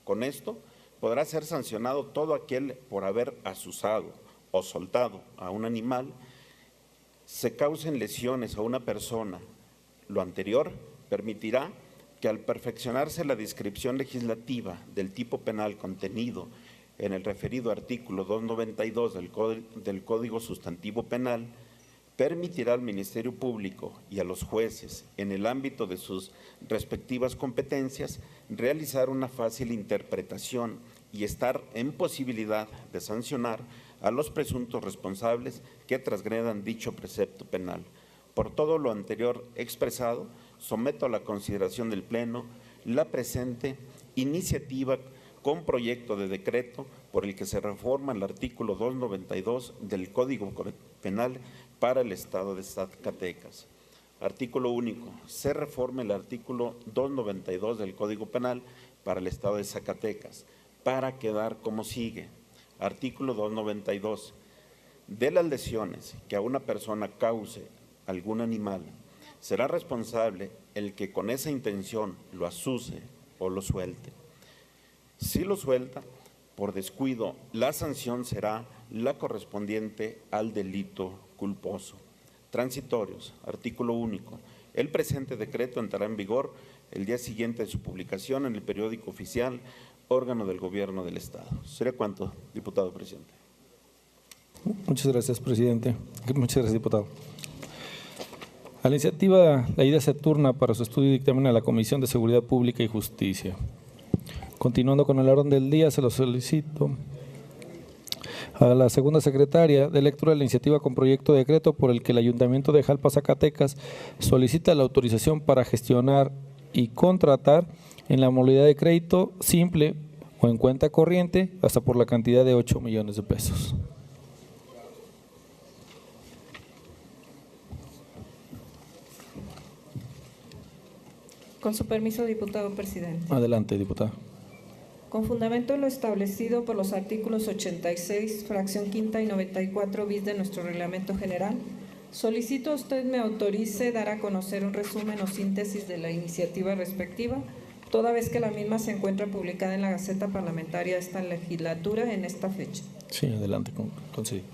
Con esto, podrá ser sancionado todo aquel por haber asusado o soltado a un animal, se causen lesiones a una persona. Lo anterior permitirá que al perfeccionarse la descripción legislativa del tipo penal contenido en el referido artículo 292 del Código Sustantivo Penal, permitirá al Ministerio Público y a los jueces, en el ámbito de sus respectivas competencias, realizar una fácil interpretación y estar en posibilidad de sancionar a los presuntos responsables que transgredan dicho precepto penal. Por todo lo anterior expresado, someto a la consideración del Pleno la presente iniciativa con proyecto de decreto por el que se reforma el artículo 292 del Código Penal para el Estado de Zacatecas. Artículo único. Se reforma el artículo 292 del Código Penal para el Estado de Zacatecas, para quedar como sigue. Artículo 292. De las lesiones que a una persona cause algún animal, será responsable el que con esa intención lo asuse o lo suelte. Si lo suelta, por descuido, la sanción será la correspondiente al delito culposo. Transitorios. Artículo único. El presente decreto entrará en vigor el día siguiente de su publicación en el periódico oficial, órgano del Gobierno del Estado. ¿Sería cuánto, diputado presidente? Muchas gracias, presidente. Muchas gracias, diputado. A la iniciativa, la idea se turna para su estudio y dictamen a la Comisión de Seguridad Pública y Justicia. Continuando con el orden del día, se lo solicito a la segunda secretaria de lectura de la iniciativa con proyecto de decreto por el que el Ayuntamiento de Jalpa, Zacatecas, solicita la autorización para gestionar y contratar en la modalidad de crédito simple o en cuenta corriente hasta por la cantidad de 8 millones de pesos. Con su permiso, diputado presidente. Adelante, diputada. Con fundamento en lo establecido por los artículos 86, fracción quinta y 94 bis de nuestro reglamento general, solicito a usted me autorice dar a conocer un resumen o síntesis de la iniciativa respectiva, toda vez que la misma se encuentra publicada en la Gaceta Parlamentaria de esta legislatura en esta fecha. Sí, adelante, concedido.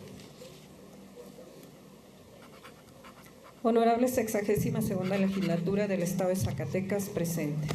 Honorable 62ª Legislatura del Estado de Zacatecas, presente.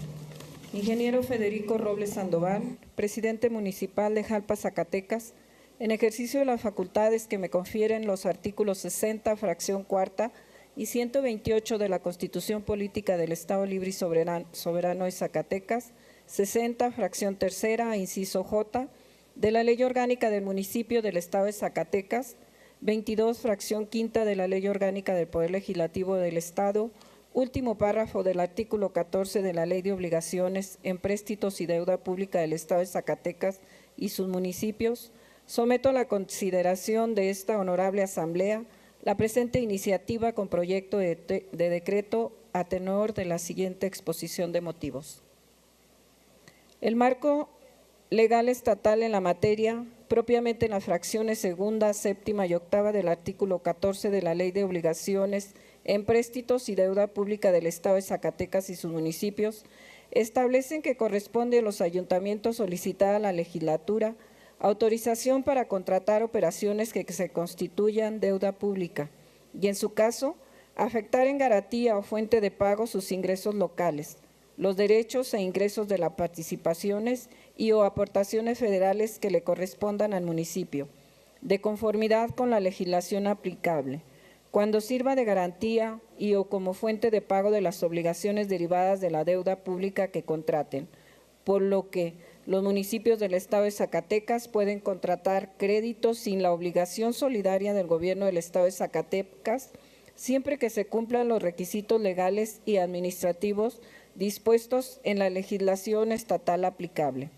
Ingeniero Federico Robles Sandoval, presidente municipal de Jalpa, Zacatecas, en ejercicio de las facultades que me confieren los artículos 60, fracción cuarta y 128 de la Constitución Política del Estado Libre y Soberano de Zacatecas, 60, fracción tercera, inciso J, de la Ley Orgánica del Municipio del Estado de Zacatecas, 22, fracción quinta de la Ley Orgánica del Poder Legislativo del Estado, último párrafo del artículo 14 de la Ley de Obligaciones, Empréstitos y Deuda Pública del Estado de Zacatecas y sus municipios, someto a la consideración de esta honorable Asamblea la presente iniciativa con proyecto de decreto a tenor de la siguiente exposición de motivos. El marco legal estatal en la materia, propiamente en las fracciones segunda, séptima y octava del artículo 14 de la Ley de Obligaciones, Empréstitos y Deuda Pública del Estado de Zacatecas y sus municipios, establecen que corresponde a los ayuntamientos solicitar a la legislatura autorización para contratar operaciones que se constituyan deuda pública y, en su caso, afectar en garantía o fuente de pago sus ingresos locales, los derechos e ingresos de las participaciones y o aportaciones federales que le correspondan al municipio, de conformidad con la legislación aplicable, cuando sirva de garantía y o como fuente de pago de las obligaciones derivadas de la deuda pública que contraten, por lo que los municipios del Estado de Zacatecas pueden contratar créditos sin la obligación solidaria del Gobierno del Estado de Zacatecas, siempre que se cumplan los requisitos legales y administrativos dispuestos en la legislación estatal aplicable.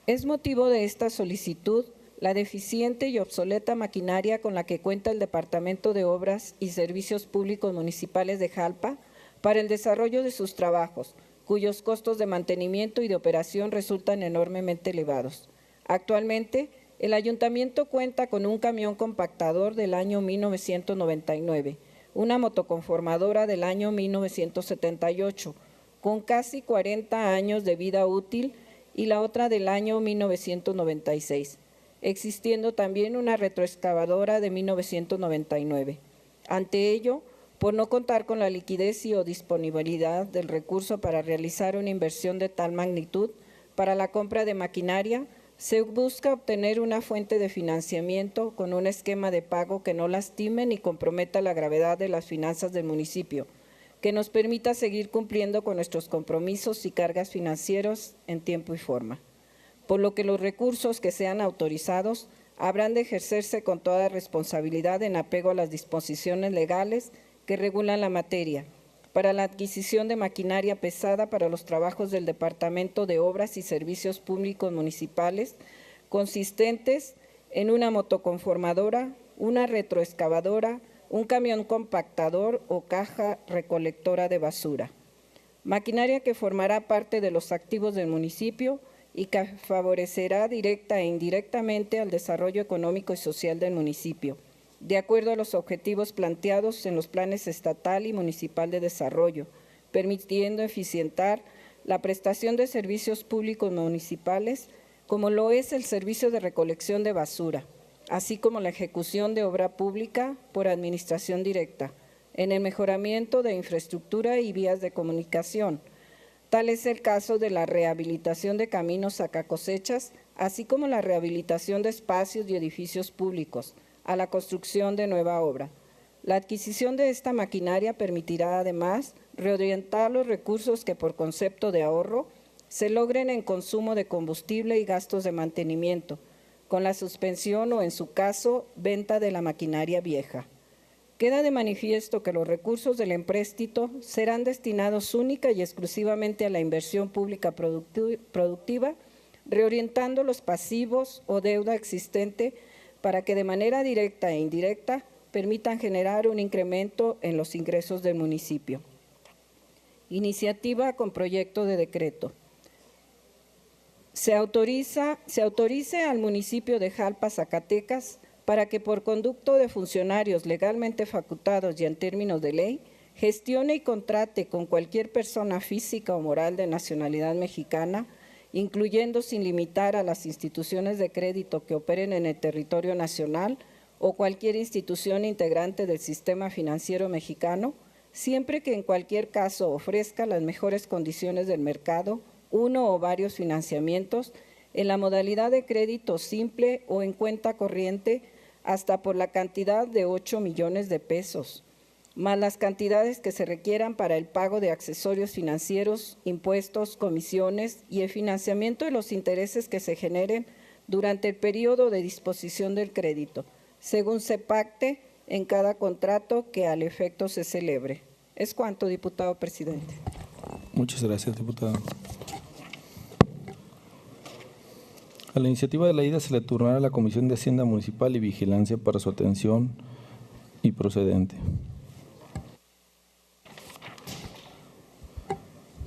Es motivo de esta solicitud la deficiente y obsoleta maquinaria con la que cuenta el Departamento de Obras y Servicios Públicos Municipales de Jalpa para el desarrollo de sus trabajos, cuyos costos de mantenimiento y de operación resultan enormemente elevados. Actualmente, el ayuntamiento cuenta con un camión compactador del año 1999, una motoconformadora del año 1978, con casi 40 años de vida útil, y la otra del año 1996, existiendo también una retroexcavadora de 1999. Ante ello, por no contar con la liquidez y o disponibilidad del recurso para realizar una inversión de tal magnitud para la compra de maquinaria, se busca obtener una fuente de financiamiento con un esquema de pago que no lastime ni comprometa la gravedad de las finanzas del municipio, que nos permita seguir cumpliendo con nuestros compromisos y cargas financieros en tiempo y forma. Por lo que los recursos que sean autorizados habrán de ejercerse con toda responsabilidad en apego a las disposiciones legales que regulan la materia, para la adquisición de maquinaria pesada para los trabajos del Departamento de Obras y Servicios Públicos Municipales, consistentes en una motoconformadora, una retroexcavadora, un camión compactador o caja recolectora de basura. Maquinaria que formará parte de los activos del municipio y que favorecerá directa e indirectamente al desarrollo económico y social del municipio, de acuerdo a los objetivos planteados en los planes estatal y municipal de desarrollo, permitiendo eficientar la prestación de servicios públicos municipales, como lo es el servicio de recolección de basura, así como la ejecución de obra pública por administración directa, en el mejoramiento de infraestructura y vías de comunicación. Tal es el caso de la rehabilitación de caminos sacacosechas, así como la rehabilitación de espacios y edificios públicos, a la construcción de nueva obra. La adquisición de esta maquinaria permitirá además reorientar los recursos que por concepto de ahorro se logren en consumo de combustible y gastos de mantenimiento, con la suspensión o, en su caso, venta de la maquinaria vieja. Queda de manifiesto que los recursos del empréstito serán destinados única y exclusivamente a la inversión pública productiva, reorientando los pasivos o deuda existente para que de manera directa e indirecta permitan generar un incremento en los ingresos del municipio. Iniciativa con proyecto de decreto. Se autorice al municipio de Jalpa, Zacatecas, para que por conducto de funcionarios legalmente facultados y en términos de ley, gestione y contrate con cualquier persona física o moral de nacionalidad mexicana, incluyendo sin limitar a las instituciones de crédito que operen en el territorio nacional o cualquier institución integrante del sistema financiero mexicano, siempre que en cualquier caso ofrezca las mejores condiciones del mercado, uno o varios financiamientos, en la modalidad de crédito simple o en cuenta corriente, hasta por la cantidad de 8 millones de pesos, más las cantidades que se requieran para el pago de accesorios financieros, impuestos, comisiones y el financiamiento de los intereses que se generen durante el periodo de disposición del crédito, según se pacte en cada contrato que al efecto se celebre. Es cuanto, diputado presidente. Muchas gracias, diputado. A la iniciativa de la ida se le turnará a la Comisión de Hacienda Municipal y Vigilancia para su atención y procedente.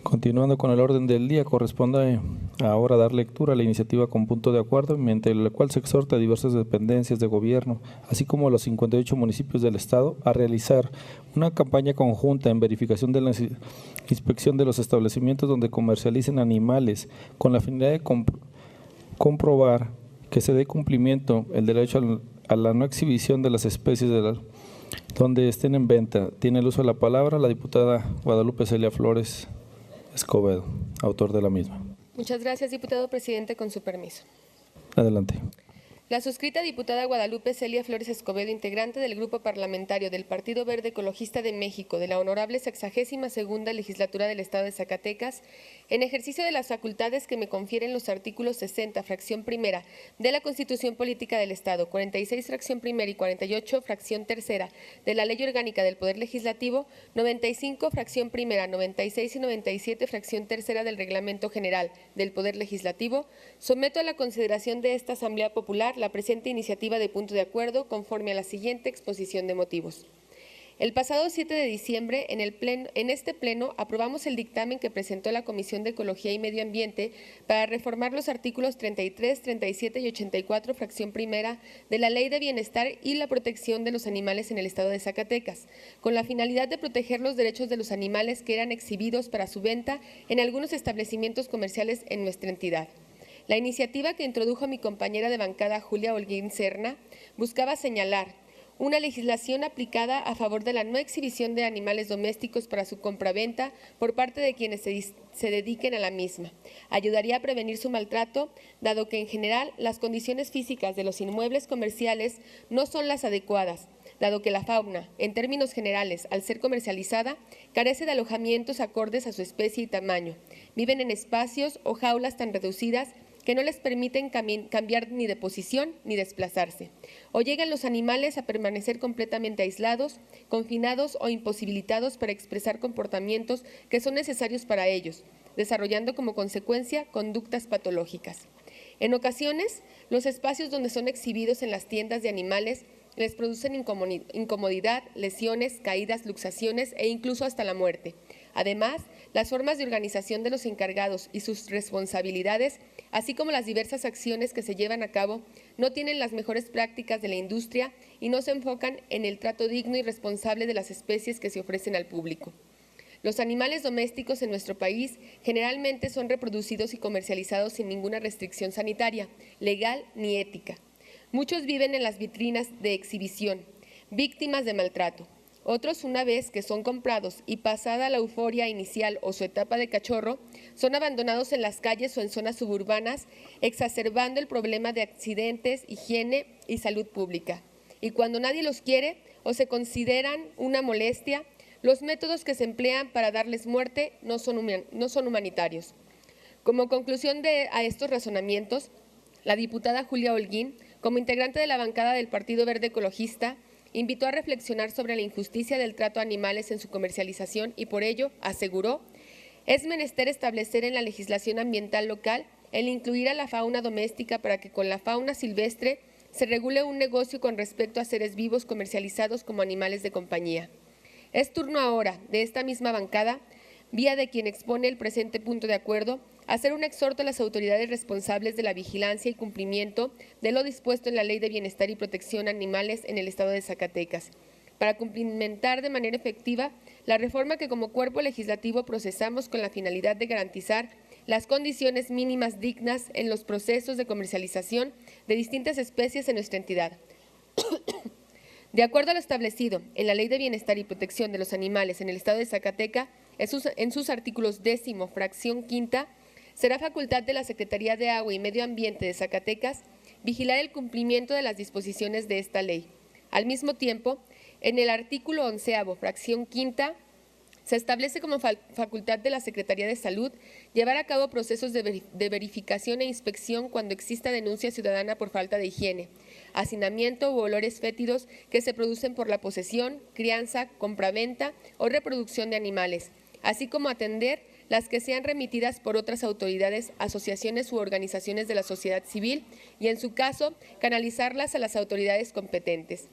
Continuando con el orden del día, corresponde ahora dar lectura a la iniciativa con punto de acuerdo, mediante la cual se exhorta a diversas dependencias de gobierno, así como a los 58 municipios del Estado, a realizar una campaña conjunta en verificación de la inspección de los establecimientos donde comercialicen animales, con la finalidad de comprobar que se dé cumplimiento el derecho a la no exhibición de las especies donde estén en venta. Tiene el uso de la palabra la diputada Guadalupe Celia Flores Escobedo, autor de la misma. Muchas gracias, diputado presidente, con su permiso. Adelante. La suscrita diputada Guadalupe Celia Flores Escobedo, integrante del Grupo Parlamentario del Partido Verde Ecologista de México, de la Honorable 62ª Legislatura del Estado de Zacatecas, en ejercicio de las facultades que me confieren los artículos 60, fracción primera, de la Constitución Política del Estado, 46, fracción primera y 48, fracción tercera, de la Ley Orgánica del Poder Legislativo, 95, fracción primera, 96 y 97, fracción tercera del Reglamento General del Poder Legislativo, someto a la consideración de esta Asamblea Popular la presente iniciativa de punto de acuerdo conforme a la siguiente exposición de motivos. El pasado 7 de diciembre, en este pleno, aprobamos el dictamen que presentó la Comisión de Ecología y Medio Ambiente para reformar los artículos 33, 37 y 84, fracción primera, de la Ley de Bienestar y la Protección de los Animales en el Estado de Zacatecas, con la finalidad de proteger los derechos de los animales que eran exhibidos para su venta en algunos establecimientos comerciales en nuestra entidad. La iniciativa que introdujo mi compañera de bancada Julia Holguín Serna buscaba señalar una legislación aplicada a favor de la no exhibición de animales domésticos para su compraventa por parte de quienes se dediquen a la misma. Ayudaría a prevenir su maltrato, dado que en general las condiciones físicas de los inmuebles comerciales no son las adecuadas, dado que la fauna, en términos generales, al ser comercializada, carece de alojamientos acordes a su especie y tamaño. Viven en espacios o jaulas tan reducidas que no les permiten cambiar ni de posición ni desplazarse. O llegan los animales a permanecer completamente aislados, confinados o imposibilitados para expresar comportamientos que son necesarios para ellos, desarrollando como consecuencia conductas patológicas. En ocasiones, los espacios donde son exhibidos en las tiendas de animales les producen incomodidad, lesiones, caídas, luxaciones e incluso hasta la muerte. Además, las formas de organización de los encargados y sus responsabilidades, así como las diversas acciones que se llevan a cabo, no tienen las mejores prácticas de la industria y no se enfocan en el trato digno y responsable de las especies que se ofrecen al público. Los animales domésticos en nuestro país generalmente son reproducidos y comercializados sin ninguna restricción sanitaria, legal ni ética. Muchos viven en las vitrinas de exhibición, víctimas de maltrato. Otros, una vez que son comprados y pasada la euforia inicial o su etapa de cachorro, son abandonados en las calles o en zonas suburbanas, exacerbando el problema de accidentes, higiene y salud pública. Y cuando nadie los quiere o se consideran una molestia, los métodos que se emplean para darles muerte no son humanitarios. Como conclusión a estos razonamientos, la diputada Julia Holguín, como integrante de la bancada del Partido Verde Ecologista, invitó a reflexionar sobre la injusticia del trato a animales en su comercialización y por ello, aseguró, es menester establecer en la legislación ambiental local el incluir a la fauna doméstica para que con la fauna silvestre se regule un negocio con respecto a seres vivos comercializados como animales de compañía. Es turno ahora de esta misma bancada, vía de quien expone el presente punto de acuerdo, hacer un exhorto a las autoridades responsables de la vigilancia y cumplimiento de lo dispuesto en la Ley de Bienestar y Protección a Animales en el Estado de Zacatecas, para cumplimentar de manera efectiva la reforma que como cuerpo legislativo procesamos con la finalidad de garantizar las condiciones mínimas dignas en los procesos de comercialización de distintas especies en nuestra entidad. De acuerdo a lo establecido en la Ley de Bienestar y Protección de los Animales en el Estado de Zacatecas, en sus artículos 10º, fracción quinta, será facultad de la Secretaría de Agua y Medio Ambiente de Zacatecas vigilar el cumplimiento de las disposiciones de esta ley. Al mismo tiempo, en el artículo 11º, fracción quinta, se establece como facultad de la Secretaría de Salud llevar a cabo procesos de verificación e inspección cuando exista denuncia ciudadana por falta de higiene, hacinamiento u olores fétidos que se producen por la posesión, crianza, compraventa o reproducción de animales, así como atender las que sean remitidas por otras autoridades, asociaciones u organizaciones de la sociedad civil y, en su caso, canalizarlas a las autoridades competentes.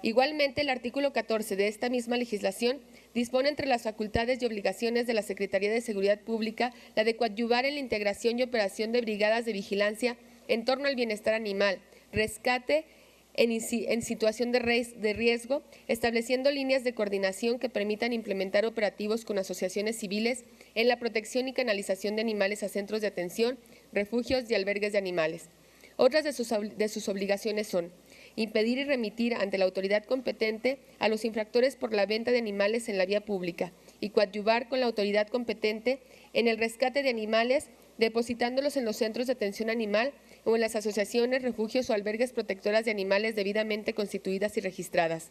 Igualmente, el artículo 14 de esta misma legislación dispone entre las facultades y obligaciones de la Secretaría de Seguridad Pública la de coadyuvar en la integración y operación de brigadas de vigilancia en torno al bienestar animal, rescate en situación de riesgo, estableciendo líneas de coordinación que permitan implementar operativos con asociaciones civiles en la protección y canalización de animales a centros de atención, refugios y albergues de animales. Otras de sus obligaciones son impedir y remitir ante la autoridad competente a los infractores por la venta de animales en la vía pública y coadyuvar con la autoridad competente en el rescate de animales, depositándolos en los centros de atención animal o en las asociaciones, refugios o albergues protectoras de animales debidamente constituidas y registradas.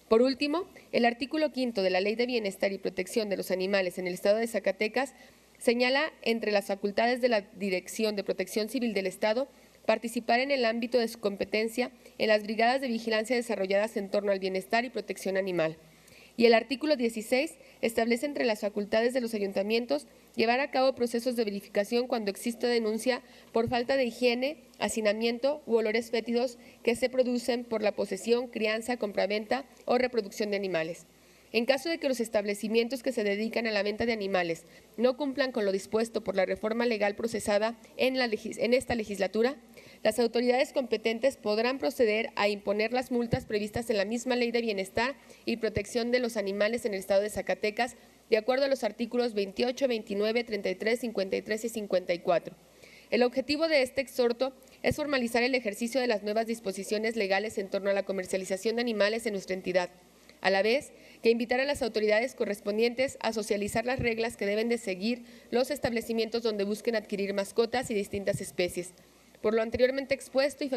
Por último, el artículo 5 de la Ley de Bienestar y Protección de los Animales en el Estado de Zacatecas señala entre las facultades de la Dirección de Protección Civil del Estado participar en el ámbito de su competencia en las brigadas de vigilancia desarrolladas en torno al bienestar y protección animal. Y el artículo 16 establece entre las facultades de los ayuntamientos llevar a cabo procesos de verificación cuando exista denuncia por falta de higiene, hacinamiento u olores fétidos que se producen por la posesión, crianza, compraventa o reproducción de animales. En caso de que los establecimientos que se dedican a la venta de animales no cumplan con lo dispuesto por la reforma legal procesada en esta legislatura, las autoridades competentes podrán proceder a imponer las multas previstas en la misma Ley de Bienestar y Protección de los Animales en el Estado de Zacatecas, de acuerdo a los artículos 28, 29, 33, 53 y 54. El objetivo de este exhorto es formalizar el ejercicio de las nuevas disposiciones legales en torno a la comercialización de animales en nuestra entidad, a la vez que invitar a las autoridades correspondientes a socializar las reglas que deben de seguir los establecimientos donde busquen adquirir mascotas y distintas especies. Por lo anteriormente expuesto y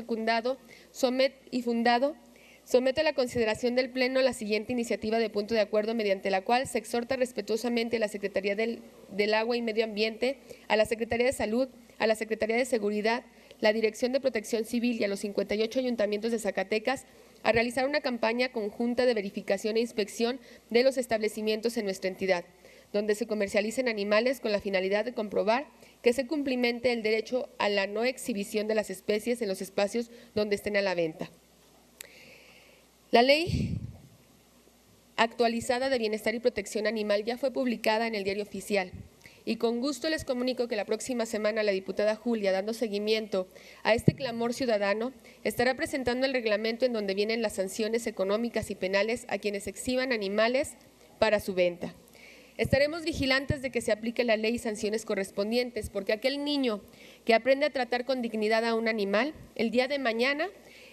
someto a la consideración del Pleno la siguiente iniciativa de punto de acuerdo mediante la cual se exhorta respetuosamente a la Secretaría del Agua y Medio Ambiente, a la Secretaría de Salud, a la Secretaría de Seguridad, la Dirección de Protección Civil y a los 58 ayuntamientos de Zacatecas a realizar una campaña conjunta de verificación e inspección de los establecimientos en nuestra entidad, donde se comercialicen animales con la finalidad de comprobar que se cumplimente el derecho a la no exhibición de las especies en los espacios donde estén a la venta. La Ley actualizada de Bienestar y Protección Animal ya fue publicada en el Diario Oficial y con gusto les comunico que la próxima semana la diputada Julia, dando seguimiento a este clamor ciudadano, estará presentando el reglamento en donde vienen las sanciones económicas y penales a quienes exhiban animales para su venta. Estaremos vigilantes de que se aplique la ley y sanciones correspondientes, porque aquel niño que aprende a tratar con dignidad a un animal, el día de mañana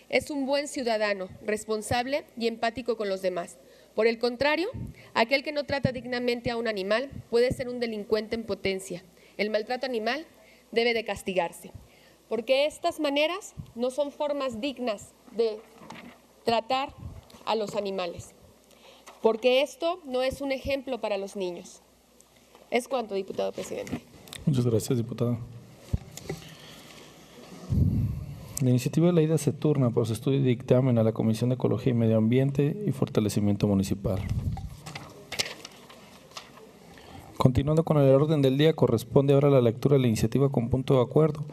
es un buen ciudadano, responsable y empático con los demás. Por el contrario, aquel que no trata dignamente a un animal puede ser un delincuente en potencia. El maltrato animal debe de castigarse, porque estas maneras no son formas dignas de tratar a los animales. Porque esto no es un ejemplo para los niños. Es cuanto, diputado presidente. Muchas gracias, diputada. La iniciativa de ley se turna por su estudio y dictamen a la Comisión de Ecología y Medio Ambiente y Fortalecimiento Municipal. Continuando con el orden del día, corresponde ahora la lectura de la iniciativa con punto de acuerdo,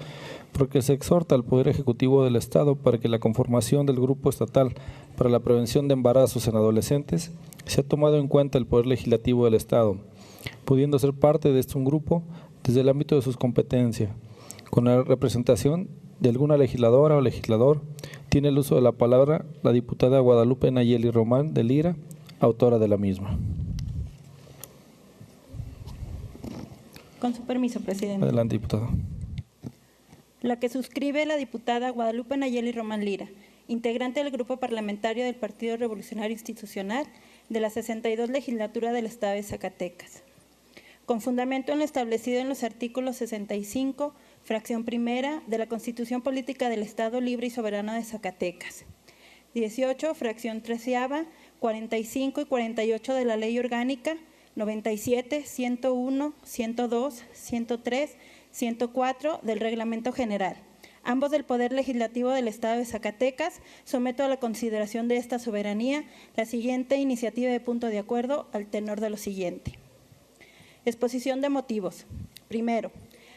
porque se exhorta al Poder Ejecutivo del Estado para que la conformación del Grupo Estatal para la Prevención de Embarazos en Adolescentes sea tomado en cuenta el Poder Legislativo del Estado, pudiendo ser parte de este grupo desde el ámbito de sus competencias, con la representación de alguna legisladora o legislador. Tiene el uso de la palabra la diputada Guadalupe Nayeli Román de Lira, autora de la misma. Con su permiso, presidente. Adelante, diputada. La que suscribe la diputada Guadalupe Nayeli Román Lira, integrante del Grupo Parlamentario del Partido Revolucionario Institucional de la 62 Legislatura del Estado de Zacatecas. Con fundamento en lo establecido en los artículos 65, fracción primera, de la Constitución Política del Estado Libre y Soberano de Zacatecas. 18, fracción treceava, 45 y 48 de la Ley Orgánica 97, 101, 102, 103, 104 del Reglamento General, ambos del Poder Legislativo del Estado de Zacatecas. Someto a la consideración de esta soberanía la siguiente iniciativa de punto de acuerdo al tenor de lo siguiente. Exposición de motivos. Primero,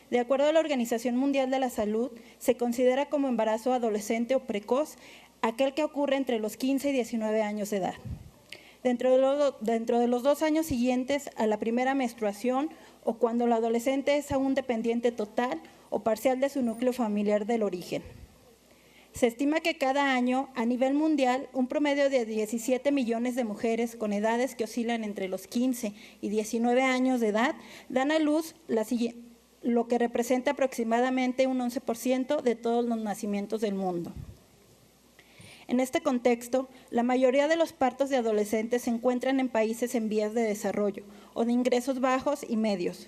de acuerdo a la Organización Mundial de la Salud, se considera como embarazo adolescente o precoz aquel que ocurre entre los 15 y 19 años de edad. Dentro de los 2 años siguientes a la primera menstruación o cuando el adolescente es aún dependiente total o parcial de su núcleo familiar del origen. Se estima que cada año, a nivel mundial, un promedio de 17 millones de mujeres con edades que oscilan entre los 15 y 19 años de edad dan a luz lo que representa aproximadamente un 11% de todos los nacimientos del mundo. En este contexto, la mayoría de los partos de adolescentes se encuentran en países en vías de desarrollo o de ingresos bajos y medios,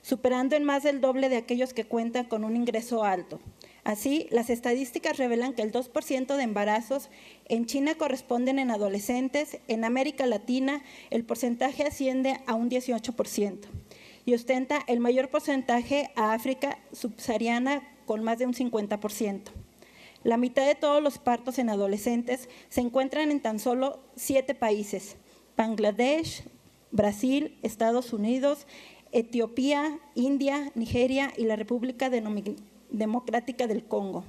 superando en más del doble de aquellos que cuentan con un ingreso alto. Así, las estadísticas revelan que el 2% de embarazos en China corresponden en adolescentes, en América Latina el porcentaje asciende a un 18% y ostenta el mayor porcentaje a África subsahariana con más de un 50%. La mitad de todos los partos en adolescentes se encuentran en tan solo 7 países: Bangladesh, Brasil, Estados Unidos, Etiopía, India, Nigeria y la República Democrática del Congo.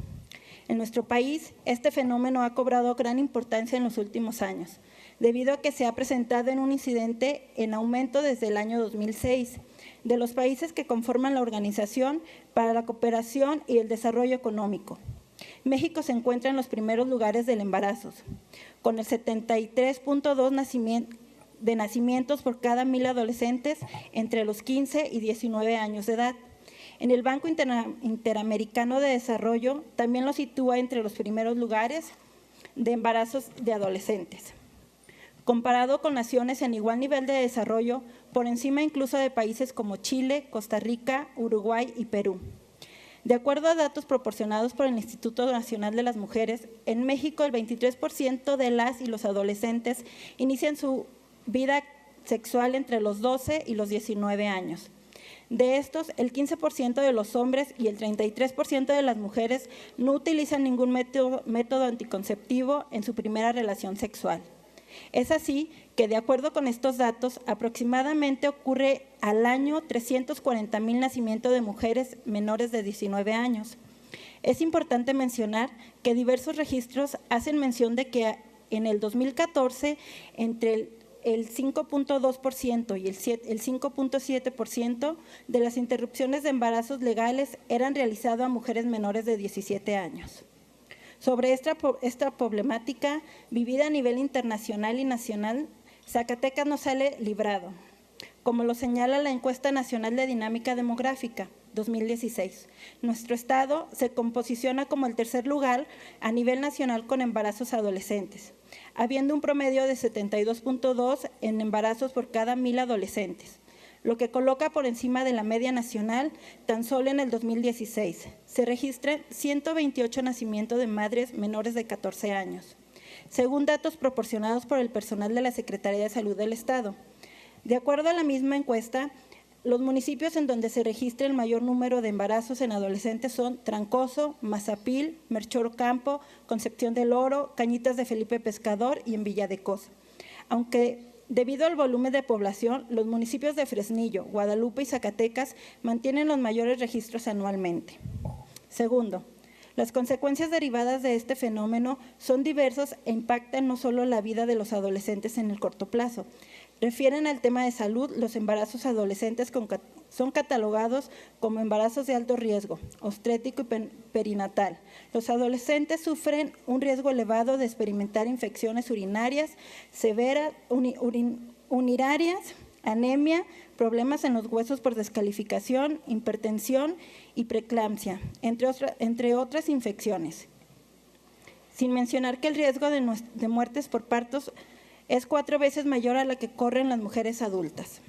En nuestro país, este fenómeno ha cobrado gran importancia en los últimos años, debido a que se ha presentado en un incidente en aumento desde el año 2006 de los países que conforman la Organización para la Cooperación y el Desarrollo Económico. México se encuentra en los primeros lugares del embarazo, con el 73.2 de nacimientos por cada 1,000 adolescentes entre los 15 y 19 años de edad. En el Banco Interamericano de Desarrollo también lo sitúa entre los primeros lugares de embarazos de adolescentes, comparado con naciones en igual nivel de desarrollo, por encima incluso de países como Chile, Costa Rica, Uruguay y Perú. De acuerdo a datos proporcionados por el Instituto Nacional de las Mujeres, en México el 23% de las y los adolescentes inician su vida sexual entre los 12 y los 19 años. De estos, el 15% de los hombres y el 33% de las mujeres no utilizan ningún método anticonceptivo en su primera relación sexual. Es así que, de acuerdo con estos datos, aproximadamente ocurre al año 340,000 nacimientos de mujeres menores de 19 años. Es importante mencionar que diversos registros hacen mención de que en el 2014, entre el 5.2% y el 5.7% de las interrupciones de embarazos legales eran realizadas a mujeres menores de 17 años. Sobre esta problemática vivida a nivel internacional y nacional, Zacatecas no sale librado, como lo señala la Encuesta Nacional de Dinámica Demográfica 2016. Nuestro estado se posiciona como el tercer lugar a nivel nacional con embarazos adolescentes, habiendo un promedio de 72.2 en embarazos por cada 1,000 adolescentes, lo que coloca por encima de la media nacional. Tan solo en el 2016 se registran 128 nacimientos de madres menores de 14 años, según datos proporcionados por el personal de la Secretaría de Salud del Estado. De acuerdo a la misma encuesta, los municipios en donde se registra el mayor número de embarazos en adolescentes son Trancoso, Mazapil, Melchor Ocampo, Concepción del Oro, Cañitas de Felipe Pescador y en Villa de Cos. Aunque debido al volumen de población, los municipios de Fresnillo, Guadalupe y Zacatecas mantienen los mayores registros anualmente. Segundo, las consecuencias derivadas de este fenómeno son diversas e impactan no solo la vida de los adolescentes en el corto plazo. Refieren al tema de salud, los embarazos adolescentes son catalogados como embarazos de alto riesgo, obstétrico y perinatal. Los adolescentes sufren un riesgo elevado de experimentar infecciones urinarias severas, urinarias, anemia, problemas en los huesos por descalificación, hipertensión y preeclampsia, entre otras infecciones. Sin mencionar que el riesgo de muertes por partos es 4 veces mayor a la que corren las mujeres adultas.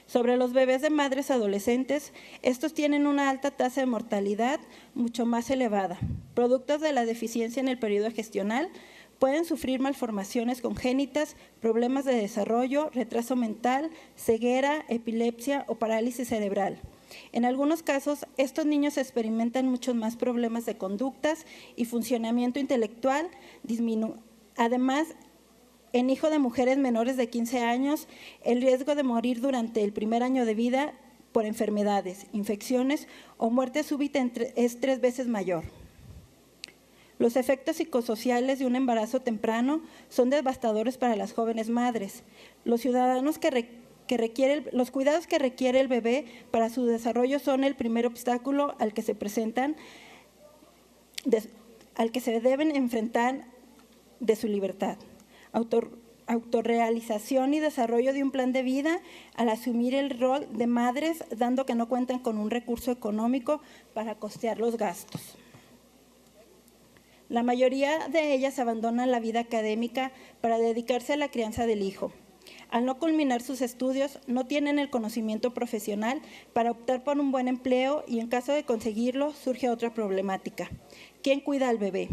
Sobre los bebés de madres adolescentes, estos tienen una alta tasa de mortalidad mucho más elevada. Productos de la deficiencia en el periodo gestional, pueden sufrir malformaciones congénitas, problemas de desarrollo, retraso mental, ceguera, epilepsia o parálisis cerebral. En algunos casos, estos niños experimentan muchos más problemas de conductas y funcionamiento intelectual, además En hijo de mujeres menores de 15 años, el riesgo de morir durante el primer año de vida por enfermedades, infecciones o muerte súbita es 3 veces mayor. Los efectos psicosociales de un embarazo temprano son devastadores para las jóvenes madres. Los cuidados que requiere el bebé para su desarrollo son el primer obstáculo al que se deben enfrentar de su libertad. Autorrealización y desarrollo de un plan de vida al asumir el rol de madres, dando que no cuentan con un recurso económico para costear los gastos. La mayoría de ellas abandonan la vida académica para dedicarse a la crianza del hijo. Al no culminar sus estudios, no tienen el conocimiento profesional para optar por un buen empleo y en caso de conseguirlo, surge otra problemática. ¿Quién cuida al bebé?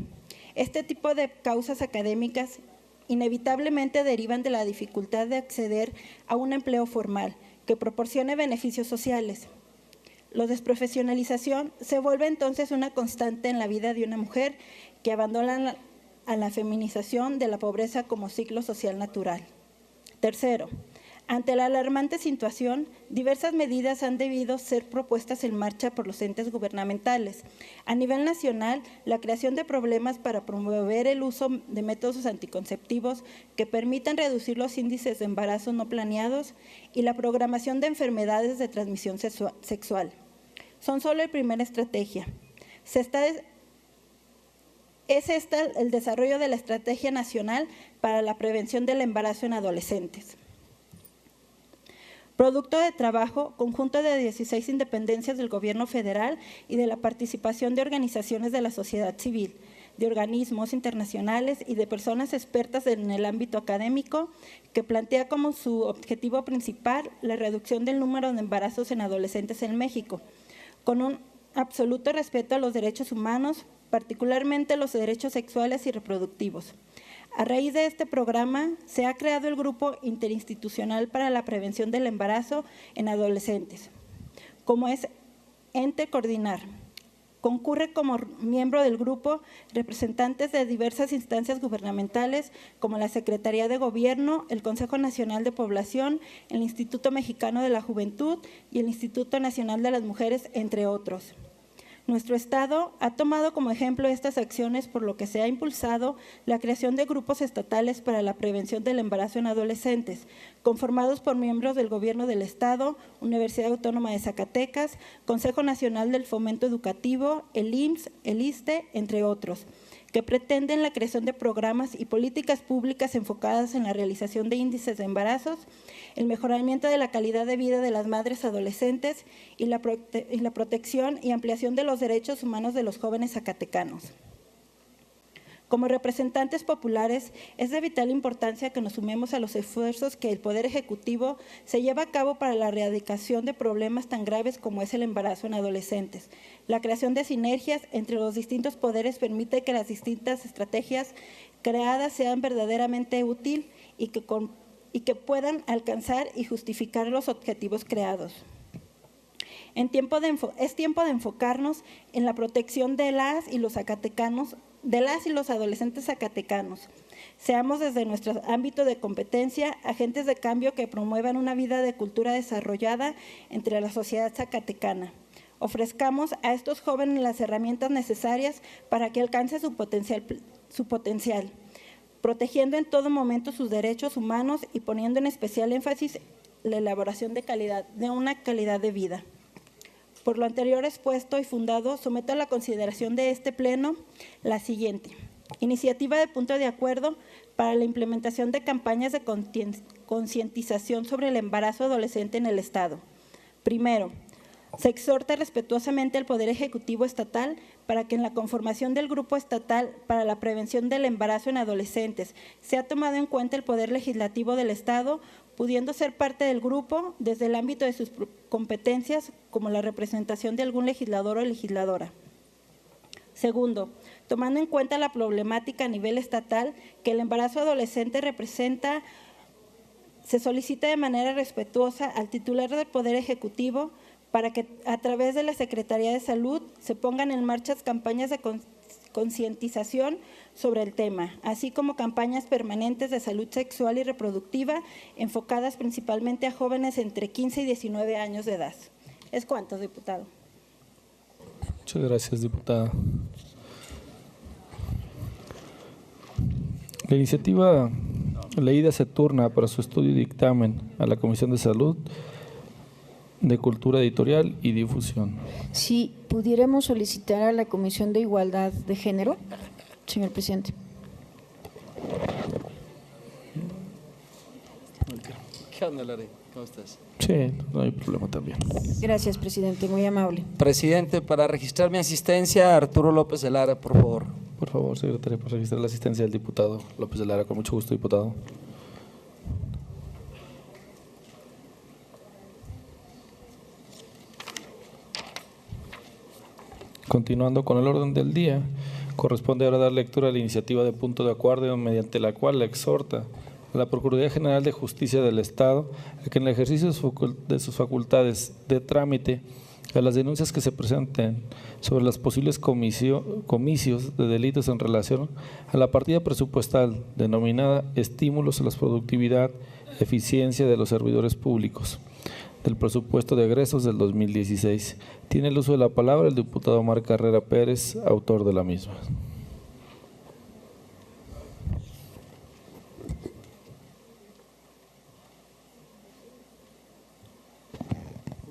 Este tipo de causas académicas inevitablemente derivan de la dificultad de acceder a un empleo formal que proporcione beneficios sociales. La desprofesionalización se vuelve entonces una constante en la vida de una mujer que abandona a la feminización de la pobreza como ciclo social natural. Tercero, ante la alarmante situación, diversas medidas han debido ser propuestas en marcha por los entes gubernamentales. A nivel nacional, la creación de programas para promover el uso de métodos anticonceptivos que permitan reducir los índices de embarazos no planeados y la programación de enfermedades de transmisión sexual. Son solo la primera estrategia. Es el desarrollo de la Estrategia Nacional para la Prevención del Embarazo en Adolescentes. Producto de trabajo conjunto de 16 dependencias del Gobierno federal y de la participación de organizaciones de la sociedad civil, de organismos internacionales y de personas expertas en el ámbito académico, que plantea como su objetivo principal la reducción del número de embarazos en adolescentes en México, con un absoluto respeto a los derechos humanos, particularmente los derechos sexuales y reproductivos. A raíz de este programa, se ha creado el Grupo Interinstitucional para la Prevención del Embarazo en Adolescentes. Como es ente coordinar, concurre como miembro del grupo representantes de diversas instancias gubernamentales como la Secretaría de Gobierno, el Consejo Nacional de Población, el Instituto Mexicano de la Juventud y el Instituto Nacional de las Mujeres, entre otros. Nuestro Estado ha tomado como ejemplo estas acciones, por lo que se ha impulsado la creación de grupos estatales para la prevención del embarazo en adolescentes, conformados por miembros del Gobierno del Estado, Universidad Autónoma de Zacatecas, Consejo Nacional del Fomento Educativo, el IMSS, el ISSSTE, entre otros, que pretenden la creación de programas y políticas públicas enfocadas en la realización de índices de embarazos, el mejoramiento de la calidad de vida de las madres adolescentes y la protección y ampliación de los derechos humanos de los jóvenes zacatecanos. Como representantes populares, es de vital importancia que nos sumemos a los esfuerzos que el Poder Ejecutivo se lleva a cabo para la erradicación de problemas tan graves como es el embarazo en adolescentes. La creación de sinergias entre los distintos poderes permite que las distintas estrategias creadas sean verdaderamente útiles y que puedan alcanzar y justificar los objetivos creados. Es tiempo de enfocarnos en la protección de las y los adolescentes zacatecanos. Seamos desde nuestro ámbito de competencia agentes de cambio que promuevan una vida de cultura desarrollada entre la sociedad zacatecana. Ofrezcamos a estos jóvenes las herramientas necesarias para que alcance su potencial, protegiendo en todo momento sus derechos humanos y poniendo en especial énfasis en la elaboración de una calidad de vida. Por lo anterior expuesto y fundado, someto a la consideración de este Pleno la siguiente: iniciativa de punto de acuerdo para la implementación de campañas de concientización sobre el embarazo adolescente en el Estado. Primero, se exhorta respetuosamente al Poder Ejecutivo Estatal para que en la conformación del Grupo Estatal para la Prevención del Embarazo en Adolescentes sea tomado en cuenta el Poder Legislativo del Estado, pudiendo ser parte del grupo desde el ámbito de sus competencias, como la representación de algún legislador o legisladora. Segundo, tomando en cuenta la problemática a nivel estatal que el embarazo adolescente representa, se solicita de manera respetuosa al titular del Poder Ejecutivo para que a través de la Secretaría de Salud se pongan en marcha campañas de concientización sobre el tema, así como campañas permanentes de salud sexual y reproductiva enfocadas principalmente a jóvenes entre 15 y 19 años de edad. ¿Es cuánto, diputado? Muchas gracias, diputada. La iniciativa leída se turna para su estudio y dictamen a la Comisión de Salud, de Cultura Editorial y Difusión. Si pudiéramos solicitar a la Comisión de Igualdad de Género, señor presidente. ¿Qué onda, Lari? ¿Cómo estás? Sí, no hay problema también. Gracias, presidente, muy amable. Presidente, para registrar mi asistencia, Arturo López de Lara, por favor. Por favor, secretaria, para registrar la asistencia del diputado López de Lara. Con mucho gusto, diputado. Continuando con el orden del día, corresponde ahora dar lectura a la iniciativa de punto de acuerdo mediante la cual la exhorta a la Procuraduría General de Justicia del Estado a que en el ejercicio de sus facultades de trámite a las denuncias que se presenten sobre los posibles comicios de delitos en relación a la partida presupuestal denominada Estímulos a la Productividad y Eficiencia de los Servidores Públicos del presupuesto de egresos del 2016. Tiene el uso de la palabra el diputado Omar Carrera Pérez, autor de la misma.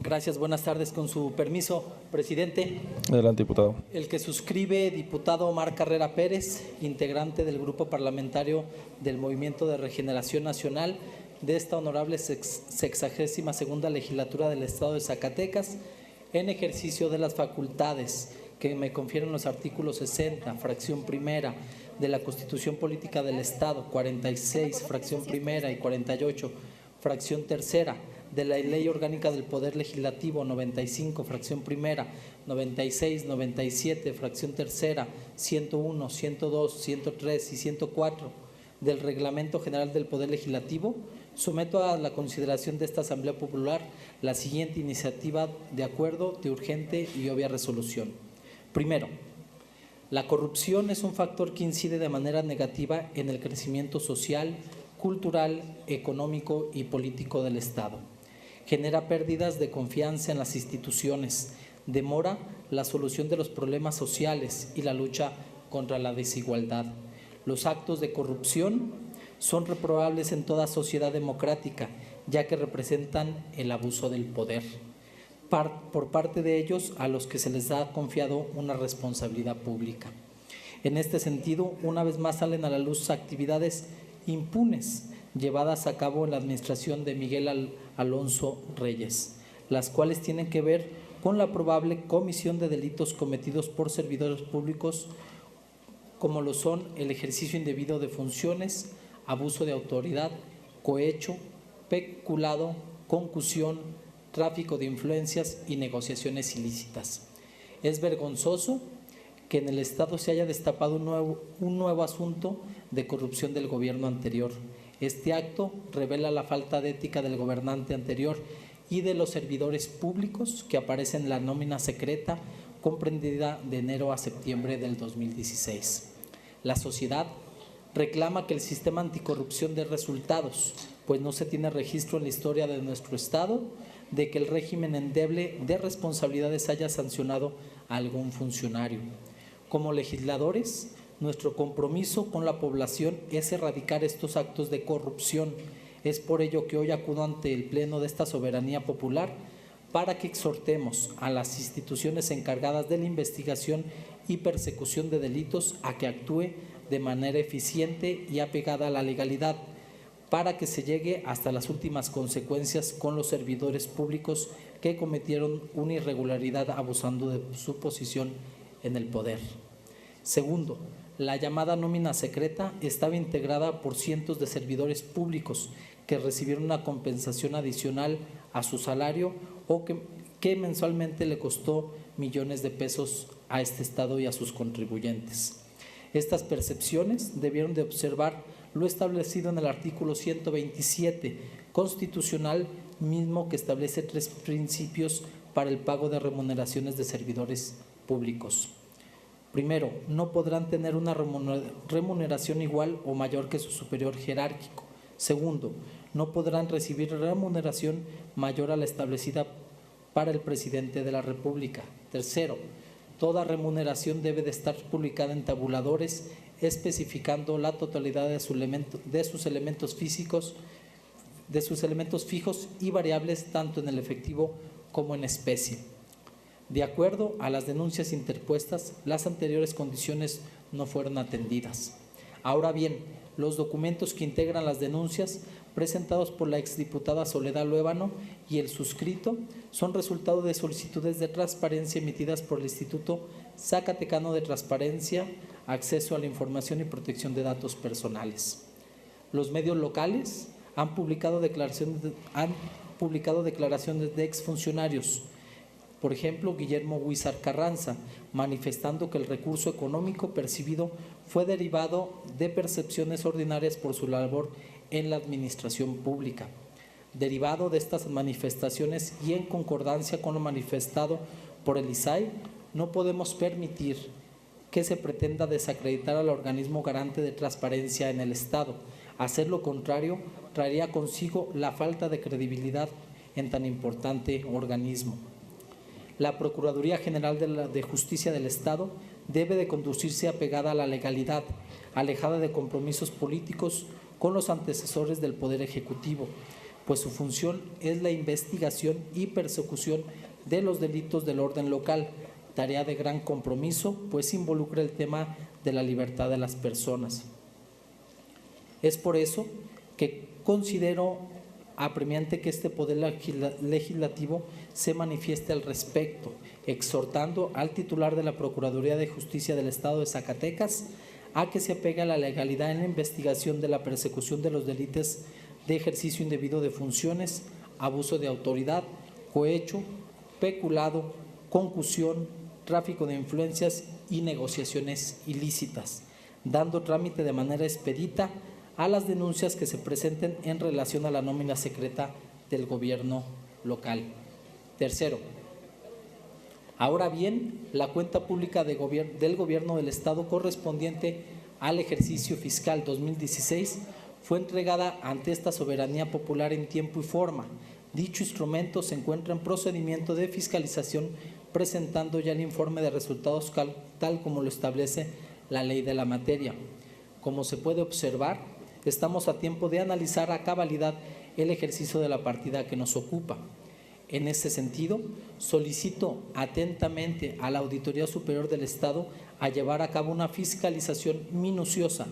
Gracias, buenas tardes. Con su permiso, presidente. Adelante, diputado. El que suscribe, diputado Omar Carrera Pérez, integrante del Grupo Parlamentario del Movimiento de Regeneración Nacional de esta honorable 62ª Legislatura del Estado de Zacatecas, en ejercicio de las facultades que me confieren los artículos 60, fracción primera, de la Constitución Política del Estado, 46, fracción primera y 48, fracción tercera, de la Ley Orgánica del Poder Legislativo, 95, fracción primera, 96, 97, fracción tercera, 101, 102, 103 y 104 del Reglamento General del Poder Legislativo, someto a la consideración de esta Asamblea Popular la siguiente iniciativa de acuerdo de urgente y obvia resolución. Primero, la corrupción es un factor que incide de manera negativa en el crecimiento social, cultural, económico y político del Estado. Genera pérdidas de confianza en las instituciones, demora la solución de los problemas sociales y la lucha contra la desigualdad. Los actos de corrupción son reprobables en toda sociedad democrática, ya que representan el abuso del poder por parte de ellos a los que se les ha confiado una responsabilidad pública. En este sentido, una vez más salen a la luz actividades impunes llevadas a cabo en la administración de Miguel Alonso Reyes, las cuales tienen que ver con la probable comisión de delitos cometidos por servidores públicos, como lo son el ejercicio indebido de funciones, abuso de autoridad, cohecho, peculado, concusión, tráfico de influencias y negociaciones ilícitas. Es vergonzoso que en el Estado se haya destapado un nuevo asunto de corrupción del gobierno anterior. Este acto revela la falta de ética del gobernante anterior y de los servidores públicos que aparecen en la nómina secreta comprendida de enero a septiembre del 2016. La sociedad reclama que el sistema anticorrupción dé resultados, pues no se tiene registro en la historia de nuestro Estado de que el régimen endeble de responsabilidades haya sancionado a algún funcionario. Como legisladores, nuestro compromiso con la población es erradicar estos actos de corrupción. Es por ello que hoy acudo ante el Pleno de esta soberanía popular para que exhortemos a las instituciones encargadas de la investigación y persecución de delitos a que actúe de manera eficiente y apegada a la legalidad, para que se llegue hasta las últimas consecuencias con los servidores públicos que cometieron una irregularidad abusando de su posición en el poder. Segundo, la llamada nómina secreta estaba integrada por cientos de servidores públicos que recibieron una compensación adicional a su salario o que mensualmente le costó millones de pesos a este Estado y a sus contribuyentes. Estas percepciones debieron de observar lo establecido en el artículo 127 constitucional, mismo que establece 3 principios para el pago de remuneraciones de servidores públicos. Primero, no podrán tener una remuneración igual o mayor que su superior jerárquico. Segundo, no podrán recibir remuneración mayor a la establecida para el presidente de la República. Tercero, toda remuneración debe de estar publicada en tabuladores especificando la totalidad de sus elementos físicos, de sus elementos fijos y variables tanto en el efectivo como en especie. De acuerdo a las denuncias interpuestas, las anteriores condiciones no fueron atendidas. Ahora bien, los documentos que integran las denuncias presentados por la exdiputada Soledad Luébano y el suscrito son resultado de solicitudes de transparencia emitidas por el Instituto Zacatecano de Transparencia, Acceso a la Información y Protección de Datos Personales. Los medios locales han publicado declaraciones de exfuncionarios. Por ejemplo, Guillermo Huizar Carranza, manifestando que el recurso económico percibido fue derivado de percepciones ordinarias por su labor en la administración pública. Derivado de estas manifestaciones y en concordancia con lo manifestado por el ISAI, no podemos permitir que se pretenda desacreditar al organismo garante de transparencia en el Estado. Hacer lo contrario traería consigo la falta de credibilidad en tan importante organismo. La Procuraduría General de Justicia del Estado debe de conducirse apegada a la legalidad, alejada de compromisos políticos con los antecesores del Poder Ejecutivo, pues su función es la investigación y persecución de los delitos del orden local, tarea de gran compromiso, pues involucra el tema de la libertad de las personas. Es por eso que considero apremiante que este Poder Legislativo se manifieste al respecto, exhortando al titular de la Procuraduría de Justicia del Estado de Zacatecas a que se apegue a la legalidad en la investigación de la persecución de los delitos de ejercicio indebido de funciones, abuso de autoridad, cohecho, peculado, concusión, tráfico de influencias y negociaciones ilícitas, dando trámite de manera expedita a las denuncias que se presenten en relación a la nómina secreta del gobierno local. Tercero, ahora bien, la cuenta pública del Gobierno del Estado correspondiente al ejercicio fiscal 2016 fue entregada ante esta soberanía popular en tiempo y forma. Dicho instrumento se encuentra en procedimiento de fiscalización, presentando ya el informe de resultados tal como lo establece la ley de la materia. Como se puede observar, estamos a tiempo de analizar a cabalidad el ejercicio de la partida que nos ocupa. En ese sentido, solicito atentamente a la Auditoría Superior del Estado a llevar a cabo una fiscalización minuciosa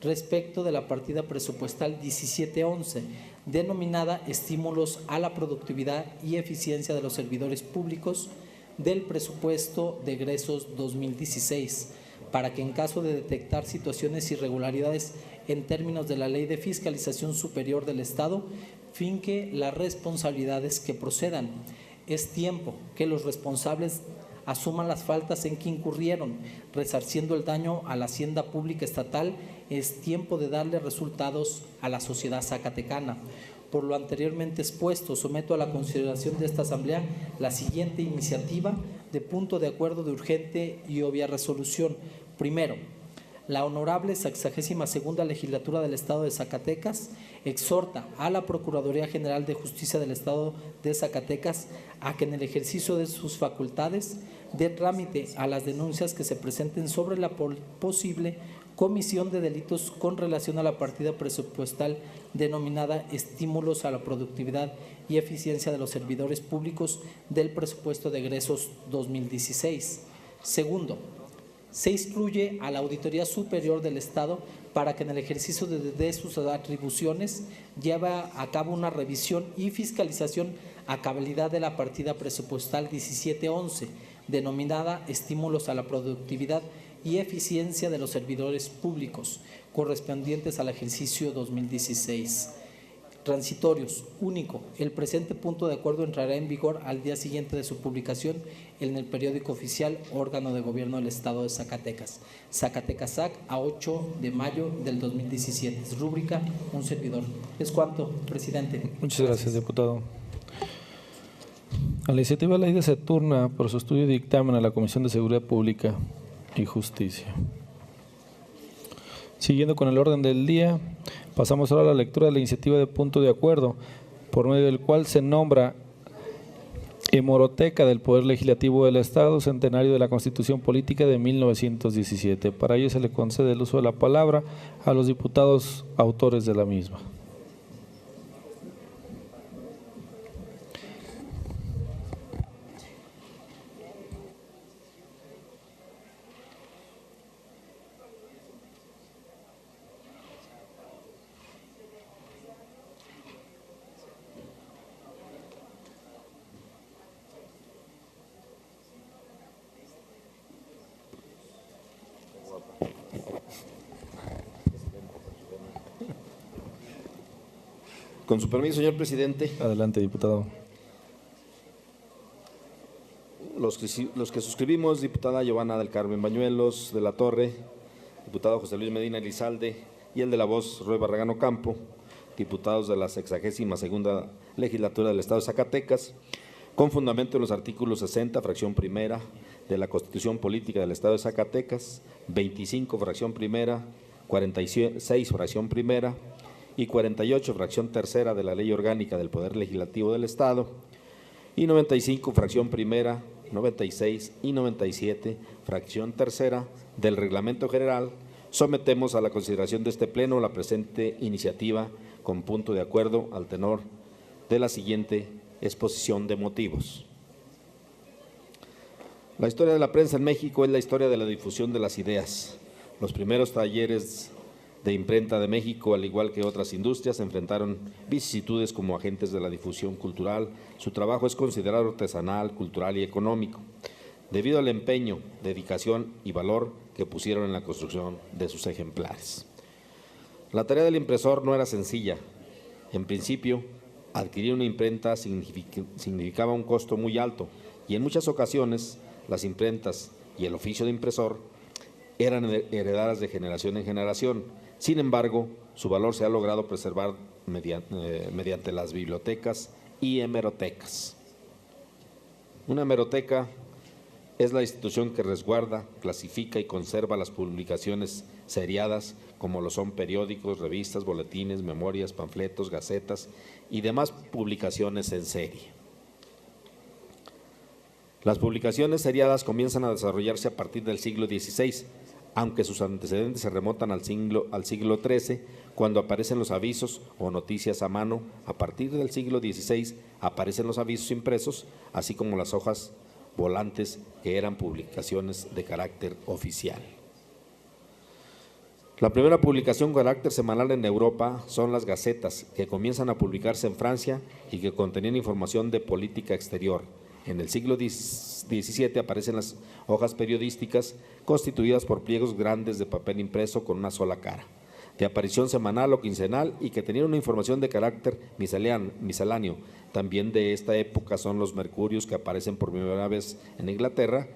respecto de la partida presupuestal 1711, denominada Estímulos a la Productividad y Eficiencia de los Servidores Públicos del Presupuesto de Egresos 2016, para que en caso de detectar situaciones irregularidades en términos de la Ley de Fiscalización Superior del Estado, finque las responsabilidades que procedan. Es tiempo que los responsables asuman las faltas en que incurrieron, resarciendo el daño a la hacienda pública estatal. Es tiempo de darle resultados a la sociedad zacatecana. Por lo anteriormente expuesto, someto a la consideración de esta Asamblea la siguiente iniciativa de punto de acuerdo de urgente y obvia resolución. Primero, la Honorable 62ª Legislatura del Estado de Zacatecas exhorta a la Procuraduría General de Justicia del Estado de Zacatecas a que en el ejercicio de sus facultades dé trámite a las denuncias que se presenten sobre la posible comisión de delitos con relación a la partida presupuestal denominada Estímulos a la Productividad y Eficiencia de los Servidores Públicos del Presupuesto de Egresos 2016. Segundo, se instruye a la Auditoría Superior del Estado para que en el ejercicio de sus atribuciones lleve a cabo una revisión y fiscalización a cabalidad de la partida presupuestal 1711, denominada Estímulos a la Productividad y Eficiencia de los Servidores Públicos, correspondientes al ejercicio 2016. Transitorios. Único. El presente punto de acuerdo entrará en vigor al día siguiente de su publicación en el periódico oficial Órgano de Gobierno del Estado de Zacatecas. Zacatecasac, a 8 de mayo del 2017. Rúbrica, un servidor. Es cuanto, presidente. Muchas gracias, diputado. A la iniciativa de ley se turna por su estudio y dictamen a la Comisión de Seguridad Pública. y Justicia. Siguiendo con el orden del día, pasamos ahora a la lectura de la iniciativa de punto de acuerdo, por medio del cual se nombra Hemeroteca del Poder Legislativo del Estado, centenario de la Constitución Política de 1917. Para ello se le concede el uso de la palabra a los diputados autores de la misma. Con su permiso, señor presidente. Adelante, diputado. Los que suscribimos, diputada Giovanna del Carmen Bañuelos de la Torre, diputado José Luis Medina Elizalde y el de la voz Roy Barragán Ocampo, diputados de la 62ª Legislatura del Estado de Zacatecas, con fundamento en los artículos 60, fracción primera, de la Constitución Política del Estado de Zacatecas, 25, fracción primera, 46, fracción primera, y 48, fracción tercera de la Ley Orgánica del Poder Legislativo del Estado, y 95, fracción primera, 96 y 97, fracción tercera del Reglamento General, sometemos a la consideración de este Pleno la presente iniciativa con punto de acuerdo al tenor de la siguiente exposición de motivos. La historia de la prensa en México es la historia de la difusión de las ideas. Los primeros talleres de imprenta de México, al igual que otras industrias, enfrentaron vicisitudes como agentes de la difusión cultural. Su trabajo es considerado artesanal, cultural y económico, debido al empeño, dedicación y valor que pusieron en la construcción de sus ejemplares. La tarea del impresor no era sencilla. En principio, adquirir una imprenta significaba un costo muy alto y en muchas ocasiones las imprentas y el oficio de impresor eran heredadas de generación en generación. Sin embargo, su valor se ha logrado preservar mediante las bibliotecas y hemerotecas. Una hemeroteca es la institución que resguarda, clasifica y conserva las publicaciones seriadas, como lo son periódicos, revistas, boletines, memorias, panfletos, gacetas y demás publicaciones en serie. Las publicaciones seriadas comienzan a desarrollarse a partir del siglo XVI, aunque sus antecedentes se remontan al siglo XIII, cuando aparecen los avisos o noticias a mano. A partir del siglo XVI aparecen los avisos impresos, así como las hojas volantes, que eran publicaciones de carácter oficial. La primera publicación con carácter semanal en Europa son las gacetas, que comienzan a publicarse en Francia y que contenían información de política exterior. En el siglo XVII aparecen las hojas periodísticas constituidas por pliegos grandes de papel impreso con una sola cara, de aparición semanal o quincenal y que tenían una información de carácter misceláneo. También de esta época son los Mercurius, que aparecen por primera vez en Inglaterra,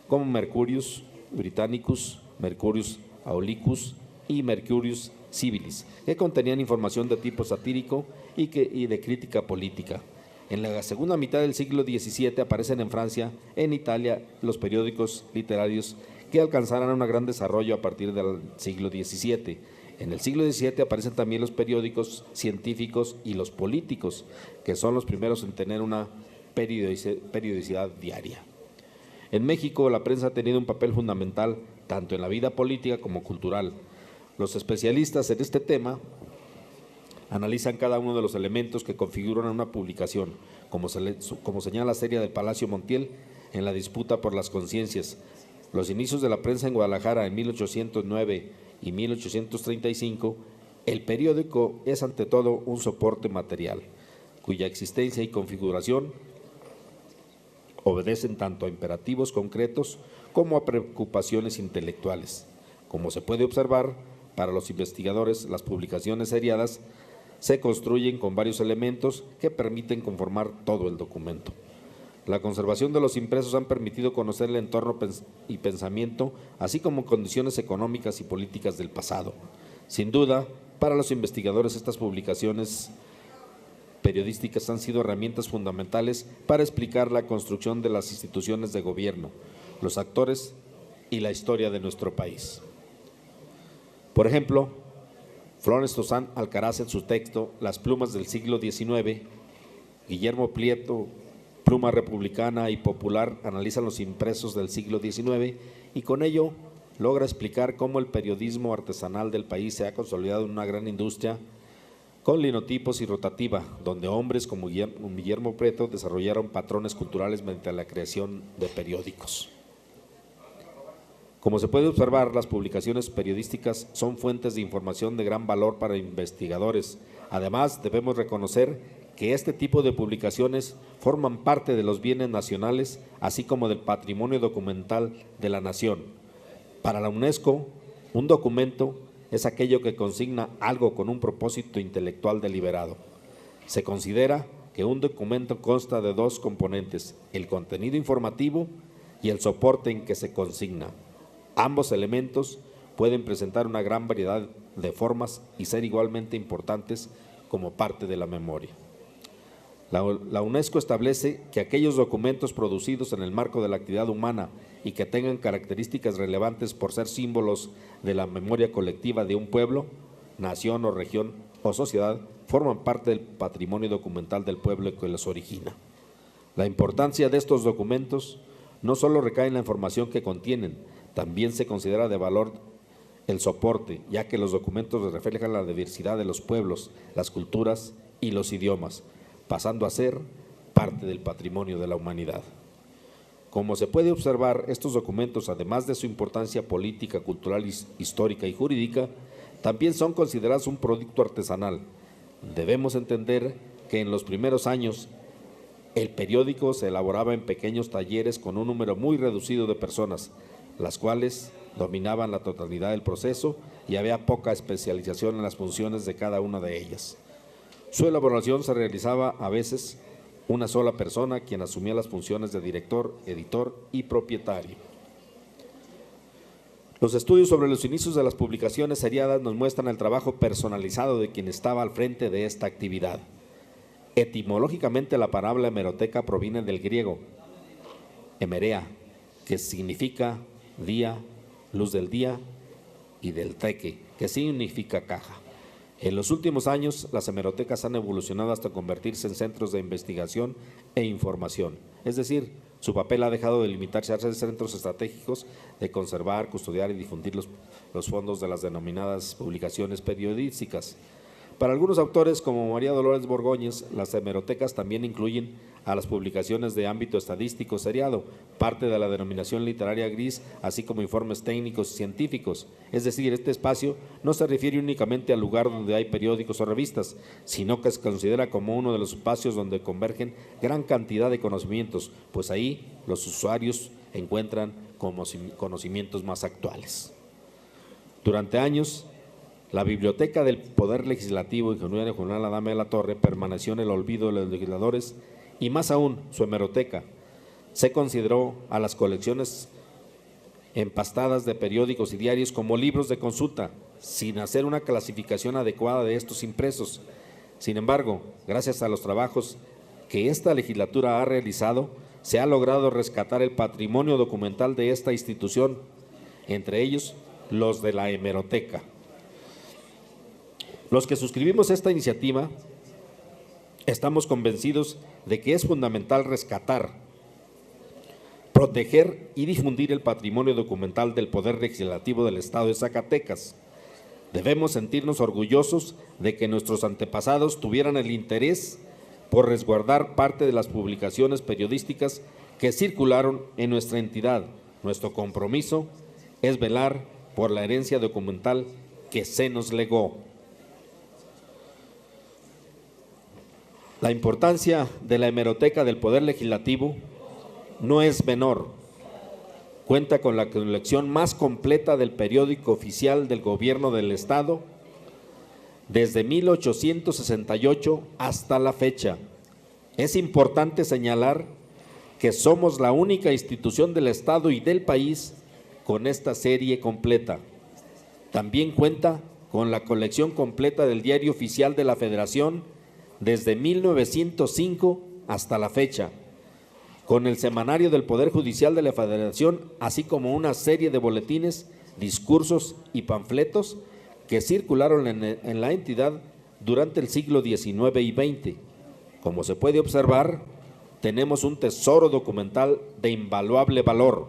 como Mercurius Britannicus, Mercurius Aulicus y Mercurius Civilis, que contenían información de tipo satírico y de crítica política. En la segunda mitad del siglo XVII aparecen en Francia, en Italia, los periódicos literarios que alcanzarán un gran desarrollo a partir del siglo XVII. En el siglo XVII aparecen también los periódicos científicos y los políticos, que son los primeros en tener una periodicidad diaria. En México, la prensa ha tenido un papel fundamental tanto en la vida política como cultural. Los especialistas en este tema analizan cada uno de los elementos que configuran una publicación, como señala la serie del Palacio Montiel en la disputa por las conciencias. Los inicios de la prensa en Guadalajara en 1809 y 1835, el periódico es ante todo un soporte material, cuya existencia y configuración obedecen tanto a imperativos concretos como a preocupaciones intelectuales. Como se puede observar, para los investigadores, las publicaciones seriadas se construyen con varios elementos que permiten conformar todo el documento. La conservación de los impresos han permitido conocer el entorno y pensamiento, así como condiciones económicas y políticas del pasado. Sin duda, para los investigadores estas publicaciones periodísticas han sido herramientas fundamentales para explicar la construcción de las instituciones de gobierno, los actores y la historia de nuestro país. Por ejemplo, Flores Tozán Alcaraz en su texto Las plumas del siglo XIX, Guillermo Prieto, pluma republicana y popular, analizan los impresos del siglo XIX y con ello logra explicar cómo el periodismo artesanal del país se ha consolidado en una gran industria con linotipos y rotativa, donde hombres como Guillermo Prieto desarrollaron patrones culturales mediante la creación de periódicos. Como se puede observar, las publicaciones periodísticas son fuentes de información de gran valor para investigadores. Además, debemos reconocer que este tipo de publicaciones forman parte de los bienes nacionales, así como del patrimonio documental de la nación. Para la UNESCO, un documento es aquello que consigna algo con un propósito intelectual deliberado. Se considera que un documento consta de dos componentes, el contenido informativo y el soporte en que se consigna. Ambos elementos pueden presentar una gran variedad de formas y ser igualmente importantes como parte de la memoria. La UNESCO establece que aquellos documentos producidos en el marco de la actividad humana y que tengan características relevantes por ser símbolos de la memoria colectiva de un pueblo, nación o región o sociedad, forman parte del patrimonio documental del pueblo que los origina. La importancia de estos documentos no solo recae en la información que contienen, también se considera de valor el soporte, ya que los documentos reflejan la diversidad de los pueblos, las culturas y los idiomas, pasando a ser parte del patrimonio de la humanidad. Como se puede observar, estos documentos, además de su importancia política, cultural, histórica y jurídica, también son considerados un producto artesanal. Debemos entender que en los primeros años el periódico se elaboraba en pequeños talleres con un número muy reducido de personas, las cuales dominaban la totalidad del proceso y había poca especialización en las funciones de cada una de ellas. Su elaboración se realizaba a veces una sola persona, quien asumía las funciones de director, editor y propietario. Los estudios sobre los inicios de las publicaciones seriadas nos muestran el trabajo personalizado de quien estaba al frente de esta actividad. Etimológicamente, la palabra hemeroteca proviene del griego hemerea, que significa día, luz del día, y del teque, que significa caja. En los últimos años, las hemerotecas han evolucionado hasta convertirse en centros de investigación e información. Es decir, su papel ha dejado de limitarse a ser centros estratégicos de conservar, custodiar y difundir los fondos de las denominadas publicaciones periodísticas. Para algunos autores, como María Dolores Borgoñez, las hemerotecas también incluyen a las publicaciones de ámbito estadístico seriado, parte de la denominación literaria gris, así como informes técnicos y científicos. Es decir, este espacio no se refiere únicamente al lugar donde hay periódicos o revistas, sino que se considera como uno de los espacios donde convergen gran cantidad de conocimientos, pues ahí los usuarios encuentran conocimientos más actuales. Durante años, la Biblioteca del Poder Legislativo, Ingeniero Julián Adame de la Torre, permaneció en el olvido de los legisladores y más aún su hemeroteca. Se consideró a las colecciones empastadas de periódicos y diarios como libros de consulta, sin hacer una clasificación adecuada de estos impresos. Sin embargo, gracias a los trabajos que esta legislatura ha realizado, se ha logrado rescatar el patrimonio documental de esta institución, entre ellos los de la hemeroteca. Los que suscribimos esta iniciativa estamos convencidos de que es fundamental rescatar, proteger y difundir el patrimonio documental del Poder Legislativo del Estado de Zacatecas. Debemos sentirnos orgullosos de que nuestros antepasados tuvieran el interés por resguardar parte de las publicaciones periodísticas que circularon en nuestra entidad. Nuestro compromiso es velar por la herencia documental que se nos legó. La importancia de la hemeroteca del Poder Legislativo no es menor. Cuenta con la colección más completa del periódico oficial del Gobierno del Estado desde 1868 hasta la fecha. Es importante señalar que somos la única institución del Estado y del país con esta serie completa. También cuenta con la colección completa del Diario Oficial de la Federación desde 1905 hasta la fecha. con el semanario del Poder Judicial de la Federación, así como una serie de boletines, discursos y panfletos que circularon en la entidad durante el siglo XIX y XX. Como se puede observar, tenemos un tesoro documental de invaluable valor,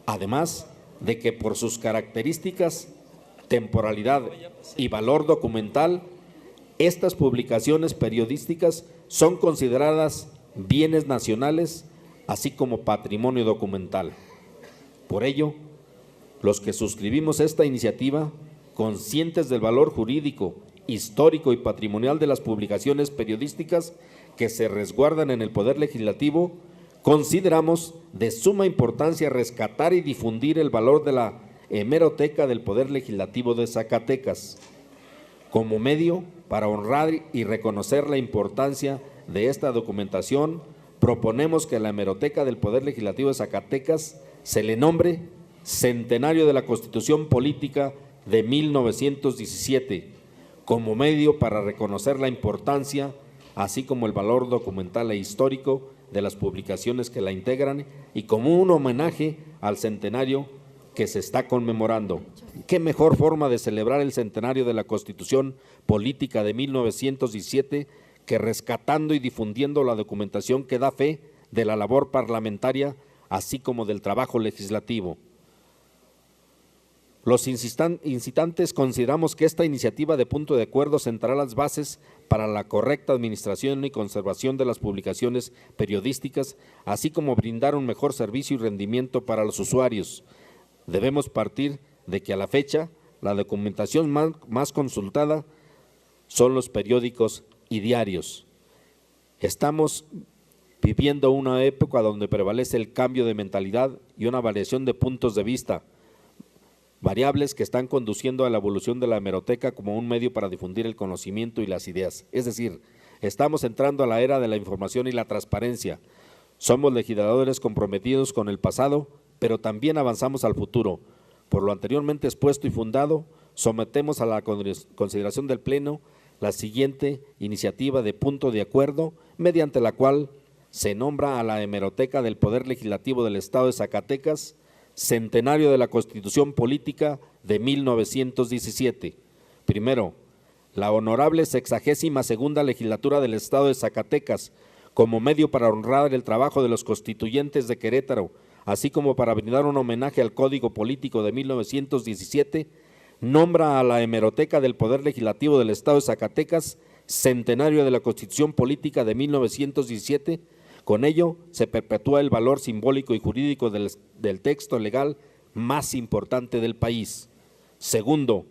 además de que por sus características, temporalidad y valor documental, estas publicaciones periodísticas son consideradas bienes nacionales, así como patrimonio documental. Por ello, los que suscribimos esta iniciativa, conscientes del valor jurídico, histórico y patrimonial de las publicaciones periodísticas que se resguardan en el Poder Legislativo, consideramos de suma importancia rescatar y difundir el valor de la hemeroteca del Poder Legislativo de Zacatecas, como medio para honrar y reconocer la importancia de esta documentación. Proponemos que la hemeroteca del Poder Legislativo de Zacatecas se le nombre Centenario de la Constitución Política de 1917, como medio para reconocer la importancia, así como el valor documental e histórico de las publicaciones que la integran y como un homenaje al centenario que se está conmemorando. ¿Qué mejor forma de celebrar el centenario de la Constitución Política de 1917 que rescatando y difundiendo la documentación que da fe de la labor parlamentaria, así como del trabajo legislativo? Los incitantes consideramos que esta iniciativa de punto de acuerdo sentará las bases para la correcta administración y conservación de las publicaciones periodísticas, así como brindar un mejor servicio y rendimiento para los usuarios. Debemos partir de que a la fecha la documentación más consultada son los periódicos y diarios. Estamos viviendo una época donde prevalece el cambio de mentalidad y una variación de puntos de vista, variables que están conduciendo a la evolución de la hemeroteca como un medio para difundir el conocimiento y las ideas. Es decir, estamos entrando a la era de la información y la transparencia. Somos legisladores comprometidos con el pasado, pero también avanzamos al futuro. Por lo anteriormente expuesto y fundado, sometemos a la consideración del Pleno la siguiente iniciativa de punto de acuerdo, mediante la cual se nombra a la hemeroteca del Poder Legislativo del Estado de Zacatecas Centenario de la Constitución Política de 1917. Primero, la honorable 62ª Legislatura del Estado de Zacatecas, como medio para honrar el trabajo de los constituyentes de Querétaro, así como para brindar un homenaje al Código Político de 1917, nombra a la hemeroteca del Poder Legislativo del Estado de Zacatecas Centenario de la Constitución Política de 1917. Con ello se perpetúa el valor simbólico y jurídico del texto legal más importante del país. Segundo,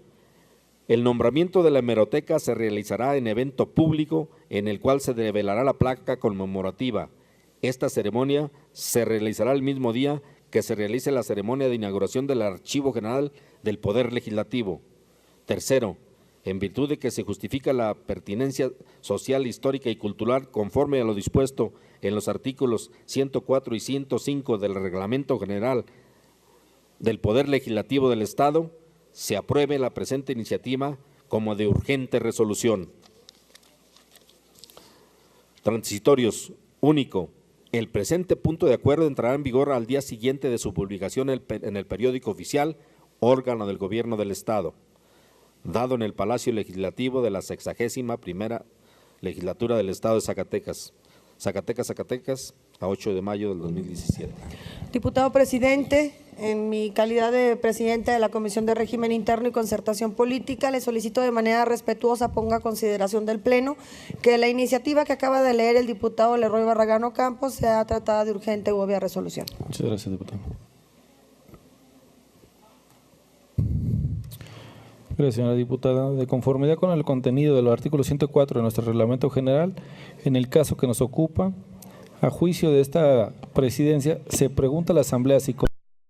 el nombramiento de la hemeroteca se realizará en evento público en el cual se develará la placa conmemorativa. Esta ceremonia se realizará el mismo día que se realice la ceremonia de inauguración del Archivo General del Poder Legislativo. Tercero, en virtud de que se justifica la pertinencia social, histórica y cultural conforme a lo dispuesto en los artículos 104 y 105 del Reglamento General del Poder Legislativo del Estado, se apruebe la presente iniciativa como de urgente resolución. Transitorios. Único. El presente punto de acuerdo entrará en vigor al día siguiente de su publicación en el periódico oficial, órgano del Gobierno del Estado, dado en el Palacio Legislativo de la 61ª Legislatura del Estado de Zacatecas. Zacatecas, a 8 de mayo del 2017. Diputado presidente, en mi calidad de presidenta de la Comisión de Régimen Interno y Concertación Política, le solicito de manera respetuosa ponga a consideración del Pleno que la iniciativa que acaba de leer el diputado Leroy Barragán Ocampo sea tratada de urgente u obvia resolución. Muchas gracias, diputado. Gracias, señora diputada. De conformidad con el contenido del artículo 104 de nuestro reglamento general, en el caso que nos ocupa, a juicio de esta presidencia, se pregunta a la Asamblea si